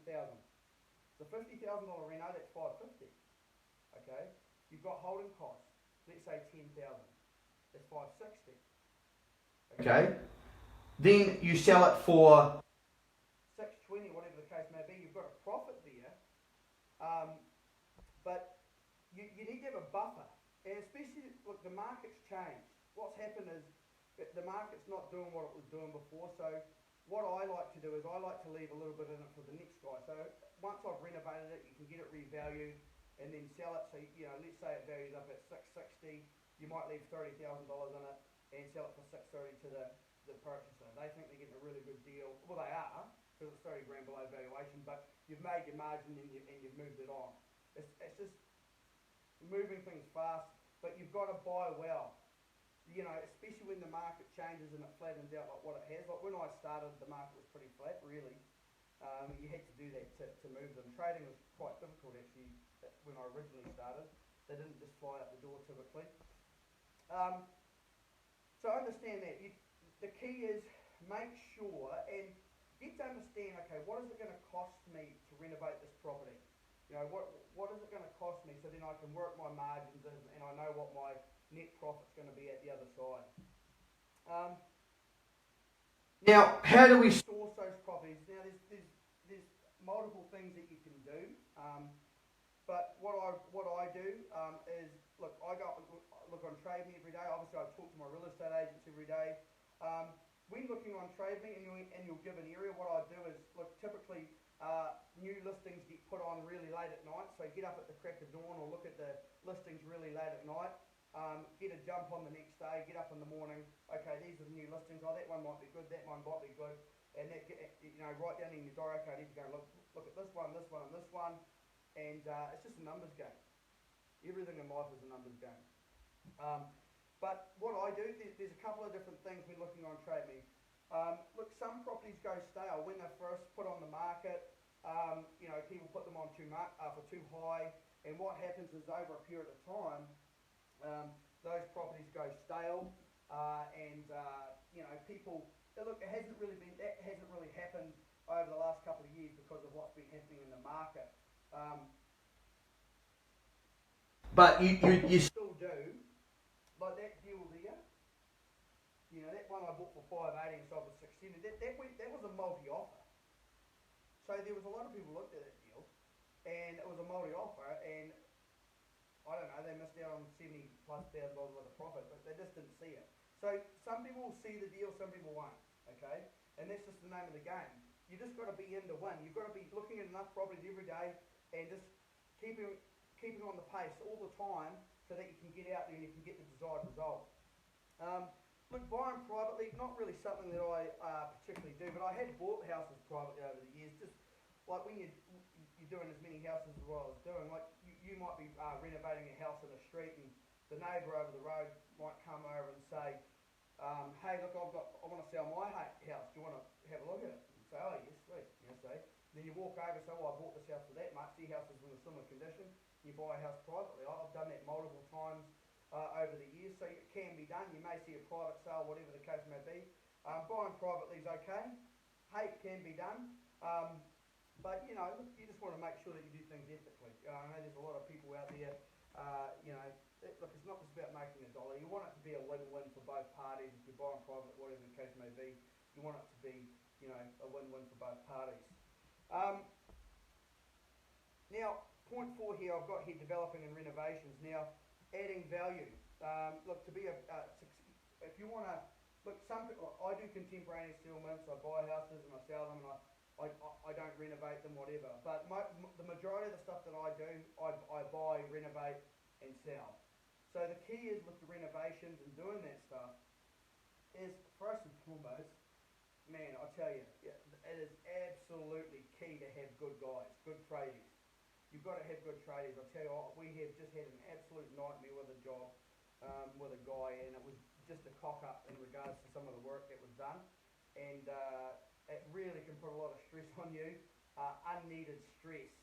The $50,000 reno, that's 550. Okay, you've got holding costs. Let's say 10,000. That's 560. Okay. Then you sell it for 620, whatever the case may be. You've got a profit there, but you need to have a buffer. And especially, look, the market's changed. What's happened is the market's not doing what it was doing before. So what I like to do is I like to leave a little bit in it for the next guy. So once I've renovated it, you can get it revalued and then sell it. So, you know, let's say it values up at 660, you might leave $30,000 in it and sell it for 630 to the purchaser. They think they're getting a really good deal. Well, they are, because it's 30 grand below valuation, but you've made your margin and you've moved it on. It's just moving things fast, but you've got to buy well. You know, especially when the market changes and it flattens out like what it has. Like when I started, the market was pretty flat, really. You had to do that to move them. Trading was quite difficult, actually, when I originally started. They didn't just fly out the door typically. So understand that. The key is make sure and get to understand, okay, what is it going to cost me to renovate this property? You know, what is it going to cost me so then I can work my margins in and I know what my net profit's going to be at the other side. Now, how do we source those properties? Now, there's multiple things that you can do, but what I do is, look, I look on Trade Me every day. Obviously, I talk to my real estate agents every day. When looking on Trade Me and you'll give an area, what I do is, look, typically new listings get put on really late at night, so get up at the crack of dawn or look at the listings really late at night. Get a jump on the next day, get up in the morning, okay, these are the new listings, oh, that one might be good, that one might be good. and that, you know, write down in your diary, okay, I need to go and look at this one, this one, and this one, and it's just a numbers game. Everything in life is a numbers game. But what I do, there's a couple of different things when looking on Trade Me. Look, some properties go stale when they're first put on the market. You know, people put them on for too high, and what happens is over a period of time, those properties go stale, and you know, people. Look, that hasn't really happened over the last couple of years because of what's been happening in the market. But you still do. Like that deal there, you know, that one I bought for 580 and sold for 670. That was a multi offer. So there was a lot of people looked at that deal, and it was a multi offer, and I don't know, they missed out on 70 plus $1,000 worth of profit, but they just didn't see it. So some people will see the deal, some people won't. Okay, and that's just the name of the game. You just got to be in to win. You've got to be looking at enough properties every day and just keeping on the pace all the time, so that you can get out there and you can get the desired result. Look, buying privately, not really something that I particularly do, but I have bought houses privately over the years. Just like when you're doing as many houses as I was doing, like you might be renovating a house in a street, and the neighbour over the road might come over and say, hey, look, I want to sell my house. Do you want to have a look at it? And say, oh yes, sweet. You know, say. Then you walk over and say, well, I bought this house for that much. The house is in a similar condition. You buy a house privately. I've done that multiple times over the years, so it can be done. You may see a private sale, whatever the case may be. Buying privately is okay. Hey, it can be done. But, you know, you just want to make sure that you do things ethically. I know there's a lot of people out there, you know, look, it's not just about making a dollar. You want it to be a win-win for both parties. If you're buying private, whatever the case may be, you want it to be, you know, a win-win for both parties. Now, point 4 here, I've got here developing and renovations. Now, adding value. Look, to be if you want to, look, some people, I do contemporaneous settlements. I buy houses and I sell them, and I don't renovate them, whatever. But the majority of the stuff that I do, I buy, renovate, and sell. So the key is with the renovations and doing that stuff is, first and foremost, man, I tell you, it is absolutely key to have good guys, good tradies. You've got to have good tradies. I tell you what, we have just had an absolute nightmare with a job with a guy, and it was just a cock up in regards to some of the work that was done, and it really can put a lot of stress on you, unneeded stress,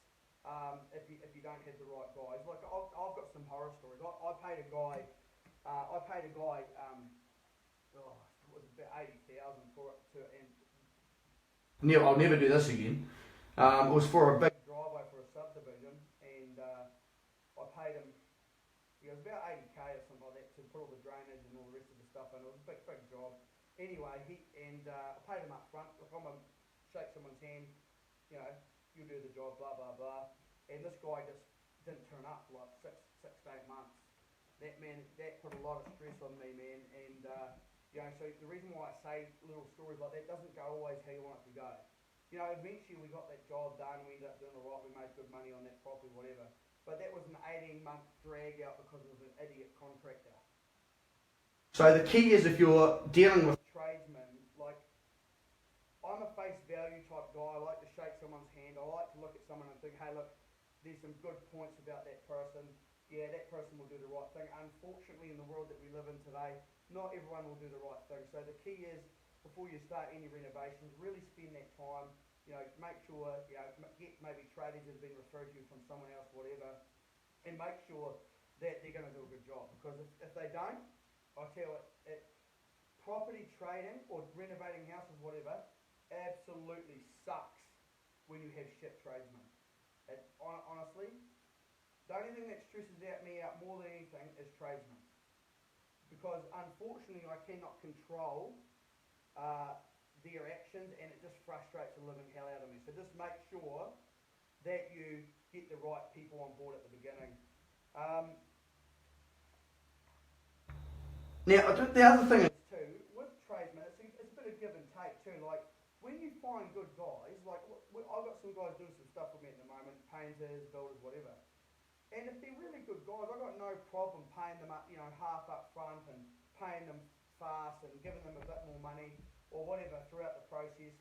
if you don't have the right guys. Like I've got some horror stories. I paid a guy, it was about 80,000 for it and Neil, I'll never do this again. It was for a big driveway for a subdivision, and I paid him. It was about 80k or something like that to put all the drainage and all the rest of the stuff in. It was a big job. Anyway, I paid him up front. Look, I'm gonna shake someone's hand. You know, you do the job, blah blah blah. And this guy just didn't turn up for like six to 8 months. That put a lot of stress on me, man. And you know, so the reason why I say little stories like that doesn't go always how you want it to go. You know, eventually we got that job done, we ended up doing alright, we made good money on that property, whatever. But that was an 18-month drag out because of an idiot contractor. So the key is, if you're dealing with tradesmen, like, I'm a face value type guy. I like to shake someone's hand. I like to look at someone and think, hey, look, there's some good points about that person. Yeah, that person will do the right thing. Unfortunately, in the world that we live in today, not everyone will do the right thing. So the key is, before you start any renovations, really spend that time. You know, make sure, you know, get maybe tradies that have been referred to you from someone else, whatever, and make sure that they're going to do a good job. Because if they don't, I tell you what, property trading or renovating houses, whatever, absolutely sucks when you have shit tradesmen. Honestly, the only thing that stresses me out more than anything is tradesmen. Because unfortunately, I cannot control their actions, and it just frustrates the living hell out of me. So just make sure that you get the right people on board at the beginning. Now, the other thing is too, with tradesmen, it's a bit of give and take too. Like, when you find good guys, like I've got some guys doing some stuff for me at the moment, painters, builders, whatever. And if they're really good guys, I've got no problem paying them up, you know, half up front and paying them fast and giving them a bit more money or whatever throughout the process.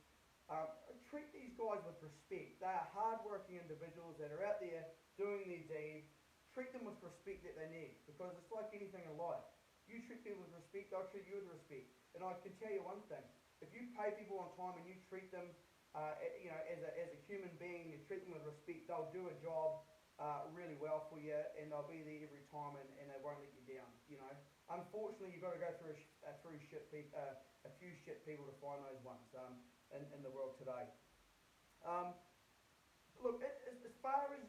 Um, Treat these guys with respect. They are hard-working individuals that are out there doing their deed. Treat them with respect that they need, because it's like anything in life. You treat people with respect, they'll treat you with respect. And I can tell you one thing: if you pay people on time and you treat them, as a human being, you treat them with respect, they'll do a job really well for you, and they'll be there every time, and they won't let you down. Unfortunately, you've got to go through a few shit people to find those ones in the world today. Um, Look, as far as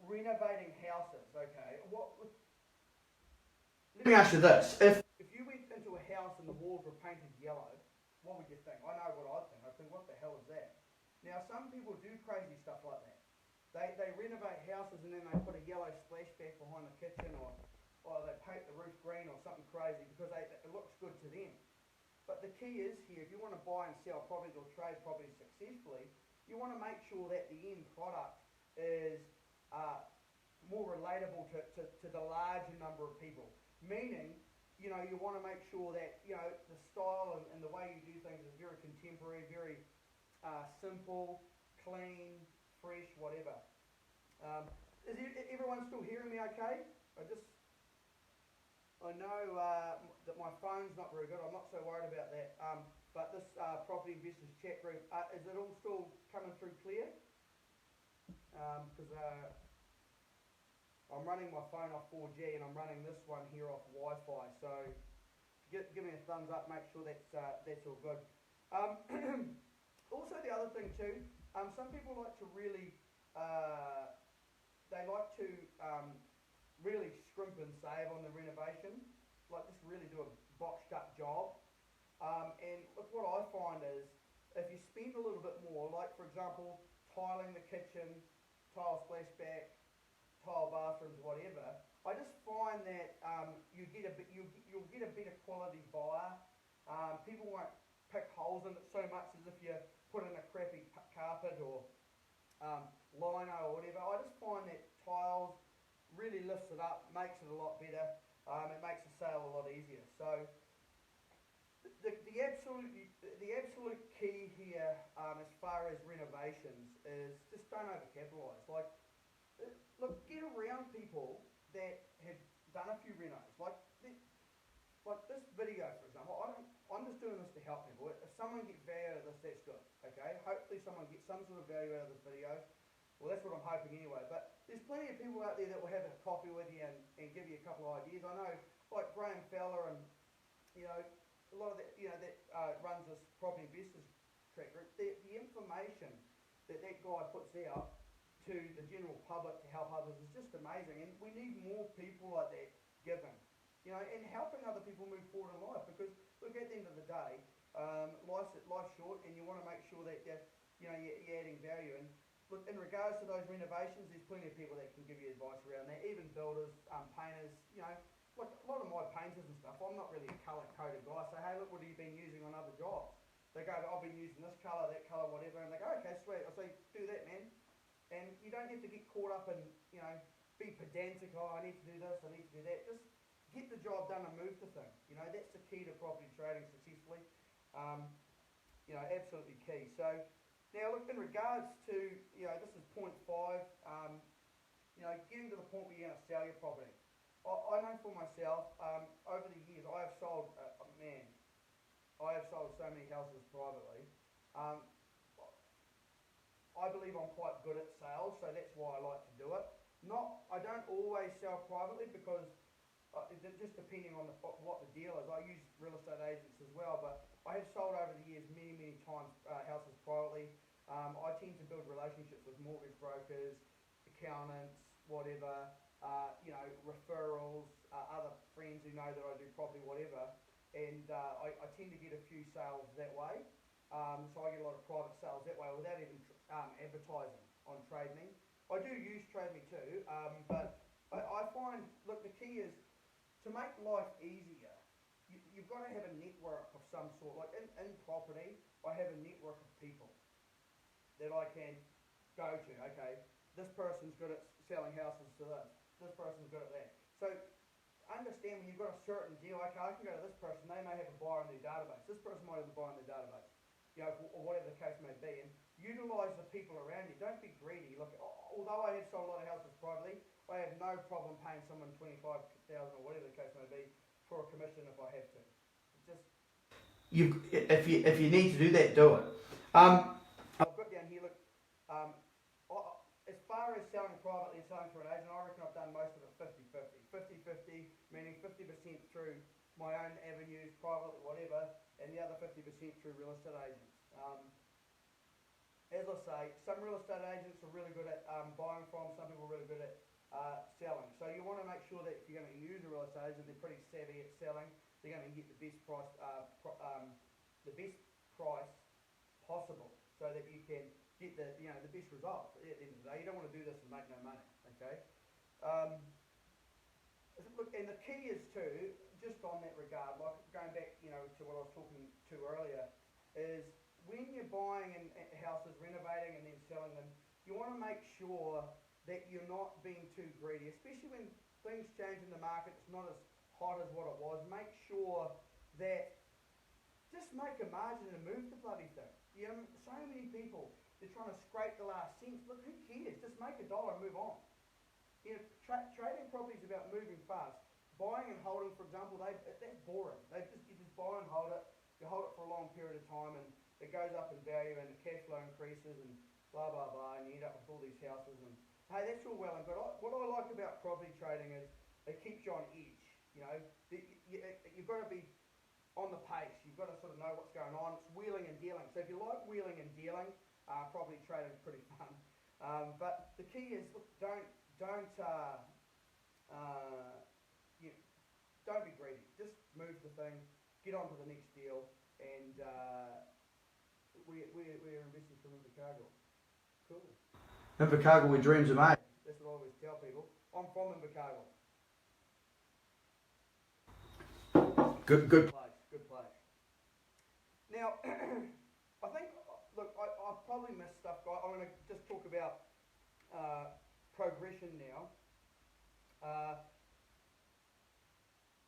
renovating houses, okay, let me ask you this: if you went into a house and the walls were painted yellow, what would you think? I know what I'd think. I'd think, what the hell is that? Now, some people do crazy stuff like that. They renovate houses and then they put a yellow splashback behind the kitchen, or they paint the roof green or something crazy because it looks good to them. But the key is here: if you want to buy and sell properties or trade properties successfully, you want to make sure that the end product is more relatable to the larger number of people. Meaning, you want to make sure that, the style and the way you do things is very contemporary, very simple, clean, fresh, whatever. Is everyone still hearing me okay? I know that my phone's not very good. I'm not so worried about that. But this property investors chat group, is it all still coming through clear? Because I'm running my phone off 4G and I'm running this one here off Wi-Fi. So give me a thumbs up. Make sure that's all good. Also, the other thing too, some people like to really really scrimp and save on the renovation, like just really do a boxed up job. And look, what I find is if you spend a little bit more, like for example, tiling the kitchen, tile splashback, tile bathrooms, whatever, I just find that you'll get a better quality buyer. People won't pick holes in it so much as if you put in a crappy carpet or lino or whatever. I just find that tiles really lifts it up, makes it a lot better. It makes the sale a lot easier. So the absolute key here, as far as renovations, is just don't overcapitalise. Look, get around people that have done a few renos. Like this video, for example. I'm just doing this to help people. If someone gets value out of this, that's good. Okay. Hopefully, someone gets some sort of value out of this video. Well, that's what I'm hoping anyway. But there's plenty of people out there that will have a coffee with you and give you a couple of ideas. I know, like Graham Fowler and a lot of that that runs this property investors track group. The information that guy puts out to the general public to help others is just amazing, and we need more people like that giving, and helping other people move forward in life. Because look, at the end of the day, life's short, and you want to make sure that you're adding value. And look, in regards to those renovations, there's plenty of people that can give you advice around that, even builders, painters. Like a lot of my painters and stuff, I'm not really a colour coded guy. I say, hey, look, what have you been using on other jobs? They go, I've been using this colour, that colour, whatever, and they go, okay, sweet. I say, do that, man. And you don't have to get caught up in, be pedantic. Oh, I need to do this, I need to do that. Just get the job done and move the thing. That's the key to property trading successfully. Absolutely key. So now, look, in regards to, this is point 5. Getting to the point where you're going to sell your property. I know for myself, over the years, I have sold, I have sold so many houses privately. I believe I'm quite good at sales, so that's why I like to do it. I don't always sell privately because just depending on what the deal is. I use real estate agents as well, but I have sold over the years many, many times houses privately. I tend to build relationships with mortgage brokers, accountants, whatever. Referrals, other friends who know that I do property, whatever, and I tend to get a few sales that way. So I get a lot of private sales that way without even advertising on Trade Me. I do use Trade Me too, but I find, look, the key is to make life easier. You've got to have a network of some sort. Like in property, I have a network of people that I can go to. Okay, this person's good at selling houses to this. This person's good at that. So understand, when you've got a certain deal, okay, I can go to this person. They may have a buyer in their database. This person might have a buyer in their database. or whatever the case may be, and utilise the people around you. Don't be greedy. Look, although I have sold a lot of houses privately, I have no problem paying someone 25,000 or whatever the case may be for a commission if I have to. Just if you need to do that, do it. I've got down here. Look, as far as selling privately and selling through an agent, I reckon I've done most of it 50-50. 50-50 meaning 50% through my own avenues, privately, whatever, and the other 50% through real estate agents. As I say, some real estate agents are really good at buying from, some people are really good at selling. So you want to make sure that if you're going to use a real estate agent, they're pretty savvy at selling. They're going to get the best price, possible, so that you can get the best result. At the end of the day, you don't want to do this and make no money. Okay. Look, and the key is too, just on that regard, like going back, to what I was talking to earlier, is when you're buying houses, renovating and then selling them, you want to make sure that you're not being too greedy, especially when things change in the market. It's not as hot as what it was. Make sure that just make a margin and move the bloody thing. So many people, they're trying to scrape the last cent. Look, who cares? Just make $1 and move on. Trading property is about moving fast. Buying and holding, for example, that's boring. You just buy and hold it. You hold it for a long period of time, and it goes up in value, and the cash flow increases, and blah blah blah, and you end up with all these houses. And hey, that's all well and good. What I like about property trading is it keeps you on edge. You've got to be on the pace. You've got to sort of know what's going on. It's wheeling and dealing. So if you like wheeling and dealing, property trading is pretty fun. But the key is, look, don't be greedy. Just move the thing, get on to the next deal, and we're investing from Invercargill. Cool. Invercargill, where dreams are made. That's what I always tell people. I'm from Invercargill. Good place. Good place. Now, I think, look, I've probably missed stuff. I'm going to just talk about progression now.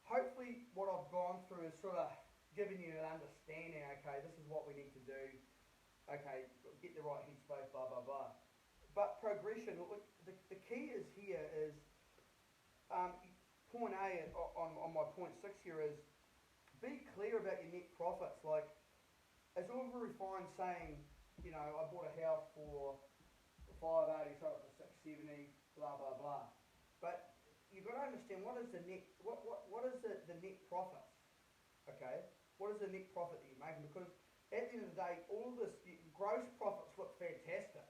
Hopefully what I've gone through is sort of giving you an understanding, okay, this is what we need to do, okay, get the right headspace, blah, blah, blah. But progression, look, the key is here is, point A on my point 6 here is, be clear about your net profits. Like, it's all very fine saying, I bought a house for 580, sold it for 670, blah, blah, blah. But you've got to understand what is the net net profits, okay? What is the net profit that you're making? Because at the end of the day, all this gross profits look fantastic.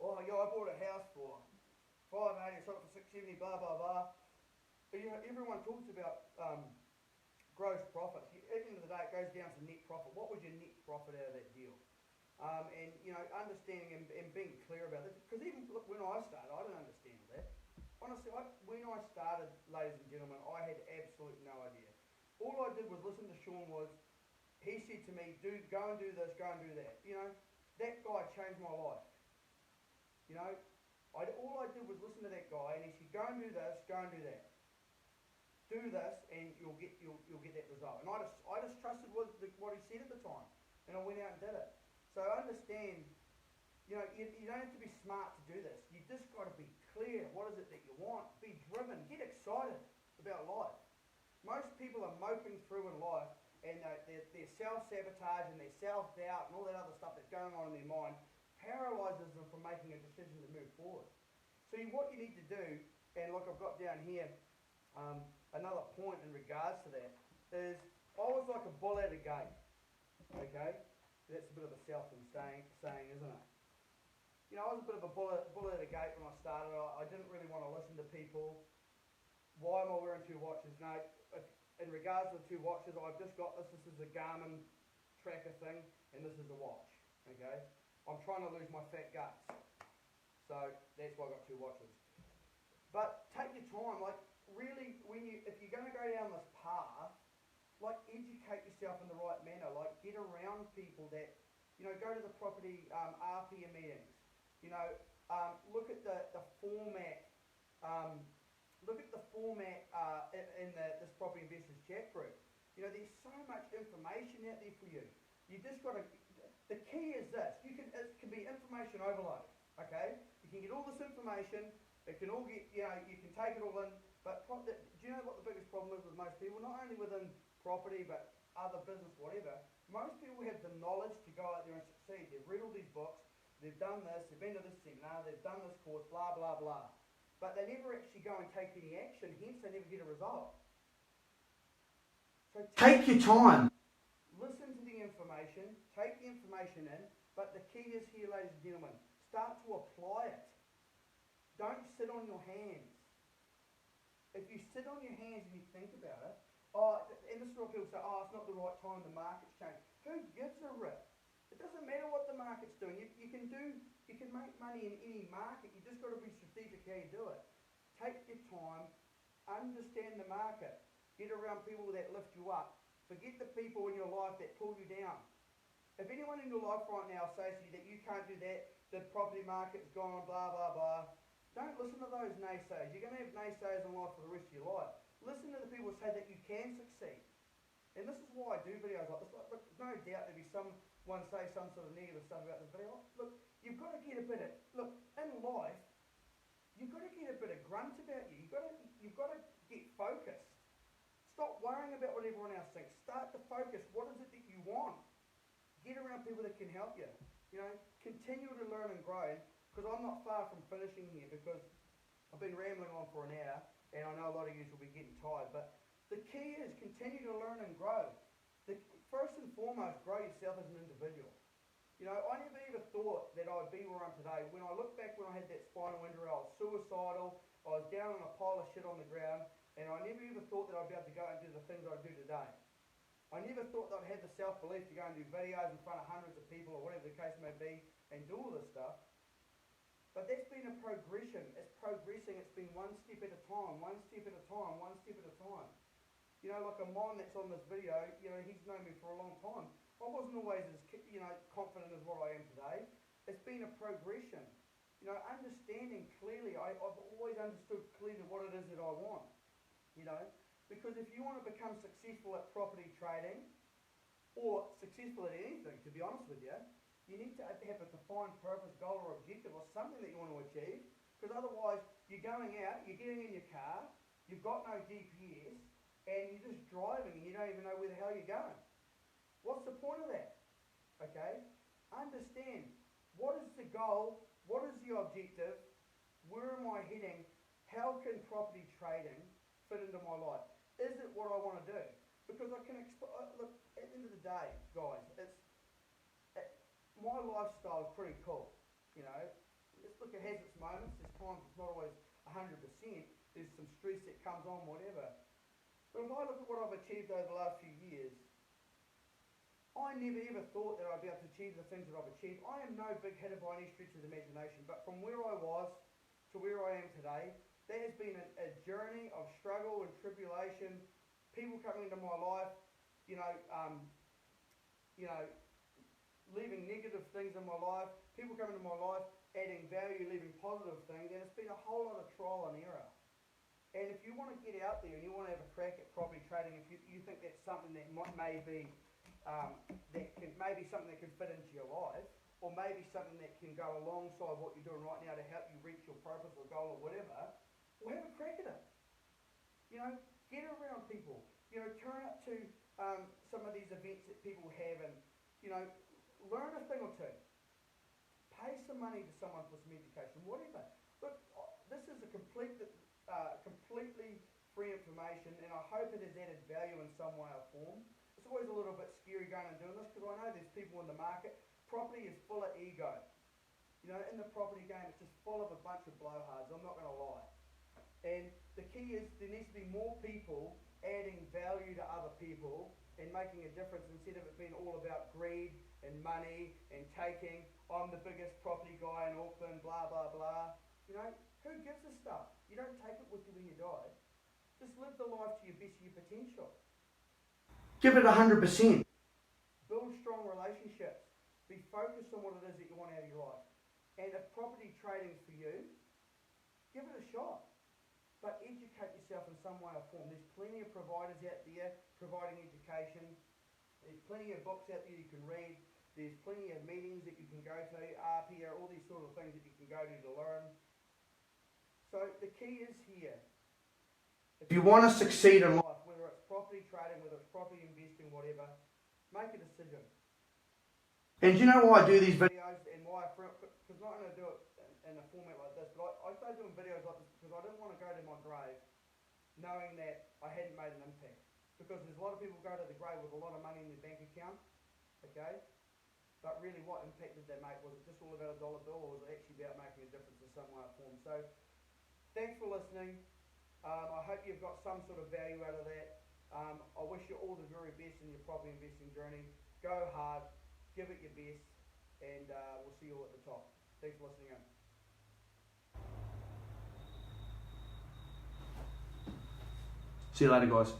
Oh, I bought a house for 580, sold it for 670, blah blah blah. But everyone talks about gross profits. At the end of the day, it goes down to net profit. What was your net profit out of that deal? And understanding and being clear about this. Because even when I started, I didn't understand all that. Honestly, when I started, ladies and gentlemen, I had absolutely no idea. All I did was listen to Sean. He said to me, go and do this, go and do that. That guy changed my life. All I did was listen to that guy, and he said, go and do this, go and do that. Do this, and you'll get that result. And I just trusted what he said at the time, and I went out and did it. So understand, you don't have to be smart to do this. You just got to be clear. What is it that you want? Be driven. Get excited about life. Most people are moping through in life, and their self-sabotage and their self-doubt and all that other stuff that's going on in their mind paralyzes them from making a decision to move forward. So what you need to do, and look, I've got down here another point in regards to that, is I was like a bull at a gate. Okay? That's a bit of a self-saying, isn't it? I was a bit of a bull at a gate when I started. I didn't really want to listen to people. Why am I wearing 2 watches? No, in regards to the 2 watches, I've just got this. This is a Garmin tracker thing, and this is a watch. Okay? I'm trying to lose my fat guts. So that's why I got 2 watches. But take your time. Like, really, if you're going to go down this path, like, educate yourself in the right manner. Like, get around people that, go to the property RPM meetings. Look at the format. Look at the format in this Property Investors Chat group. There's so much information out there for you. You just got to The key is this, it can be information overload, okay? You can get all this information, it can all get, you can take it all in, but do you know what the biggest problem is with most people? Not only within property, but other business, whatever. Most people have the knowledge to go out there and succeed. They've read all these books, they've done this, they've been to this seminar, they've done this course, blah, blah, blah. But they never actually go and take any action, hence they never get a result. So take your time. Listen to the information, take the information in, but the key is here, ladies and gentlemen, start to apply it. Don't sit on your hands. If you sit on your hands and you think about it, and this is what people say, it's not the right time, the market's changed. Who gives a rip? It doesn't matter what the market's doing. You can make money in any market. You just got to be strategic how you do it. Take your time, understand the market, get around people that lift you up. Forget the people in your life that pull you down. If anyone in your life right now says to you that you can't do that, the property market's gone, blah, blah, blah, don't listen to those naysayers. You're going to have naysayers in life for the rest of your life. Listen to the people who say that you can succeed. And this is why I do videos like this. Look, no doubt there'll be someone say some sort of negative stuff about this video. Look, you've got to get a bit of, in life, you've got to get a bit of grunt about you. You've got to get focused. Stop worrying about what everyone else thinks. Start to focus. What is it that you want? Get around people that can help you. Continue to learn and grow. Because I'm not far from finishing here, because I've been rambling on for an hour, and I know a lot of you will be getting tired. But the key is continue to learn and grow. First and foremost, grow yourself as an individual. I never ever thought that I'd be where I'm today. When I look back when I had that spinal injury, I was suicidal. I was down on a pile of shit on the ground, and I never ever thought that I'd be able to go and do the things I do today. I never thought that I'd have the self-belief to go and do videos in front of hundreds of people, or whatever the case may be, and do all this stuff. But that's been a progression. It's progressing. It's been one step at a time, one step at a time, one step at a time. Like a mine that's on this video, he's known me for a long time. I wasn't always as, confident as what I am today. It's been a progression. Understanding clearly, I've always understood clearly what it is that I want. Because if you want to become successful at property trading, or successful at anything, to be honest with you, you need to have a defined purpose, goal, or objective, or something that you want to achieve. Because otherwise, you're going out, you're getting in your car, you've got no GPS, and you're just driving, and you don't even know where the hell you're going. What's the point of that? Okay? Understand, what is the goal? What is the objective? Where am I heading? How can property trading fit into my life? Is it what I want to do? Because I can look, at the end of the day, guys, my lifestyle is pretty cool. It has its moments. There's times it's not always 100%. There's some stress that comes on, whatever. But if I look at what I've achieved over the last few years, I never ever thought that I'd be able to achieve the things that I've achieved. I am no big hitter by any stretch of the imagination, but from where I was to where I am today, there has been a journey of struggle and tribulation, people coming into my life, leaving negative things in my life, people coming into my life, adding value, leaving positive things, and it's been a whole lot of trial and error. And if you want to get out there and you want to have a crack at property trading, if you think that's something that maybe something that can fit into your life, or maybe something that can go alongside what you're doing right now to help you reach your purpose or goal or whatever, well, have a crack at it. Get around people. Turn up to some of these events that people have, and learn a thing or two. Pay some money to someone for some education, whatever. Look, this is a completely free information, and I hope it has added value in some way or form. It's always a little bit scary going and doing this, because I know there's people in the market. Property is full of ego. In the property game, it's just full of a bunch of blowhards, I'm not going to lie. And the key is there needs to be more people adding value to other people and making a difference, instead of it being all about greed and money and taking. I'm the biggest property guy in Auckland, blah, blah, blah. Who gives a stuff? You don't take it with you when you die. Just live the life to your best of your potential. Give it 100%. Build strong relationships. Be focused on what it is that you want out of your life. And if property trading's for you, give it a shot. But educate yourself in some way or form. There's plenty of providers out there providing education. There's plenty of books out there you can read. There's plenty of meetings that you can go to, RPA, all these sort of things that you can go to learn. So the key is here. If you want to succeed in life, whether it's property trading, whether it's property investing, whatever, make a decision. And do you know why I do these videos and why because not only do it in a format like this, but I started doing videos like this because I didn't want to go to my grave knowing that I hadn't made an impact. Because there's a lot of people go to the grave with a lot of money in their bank account, okay? But really what impact did they make? Was it just all about a dollar bill, or was it actually about making a difference in some way or form? So, thanks for listening. I hope you've got some sort of value out of that. I wish you all the very best in your property investing journey. Go hard, give it your best, and we'll see you all at the top. Thanks for listening in. See you later, guys.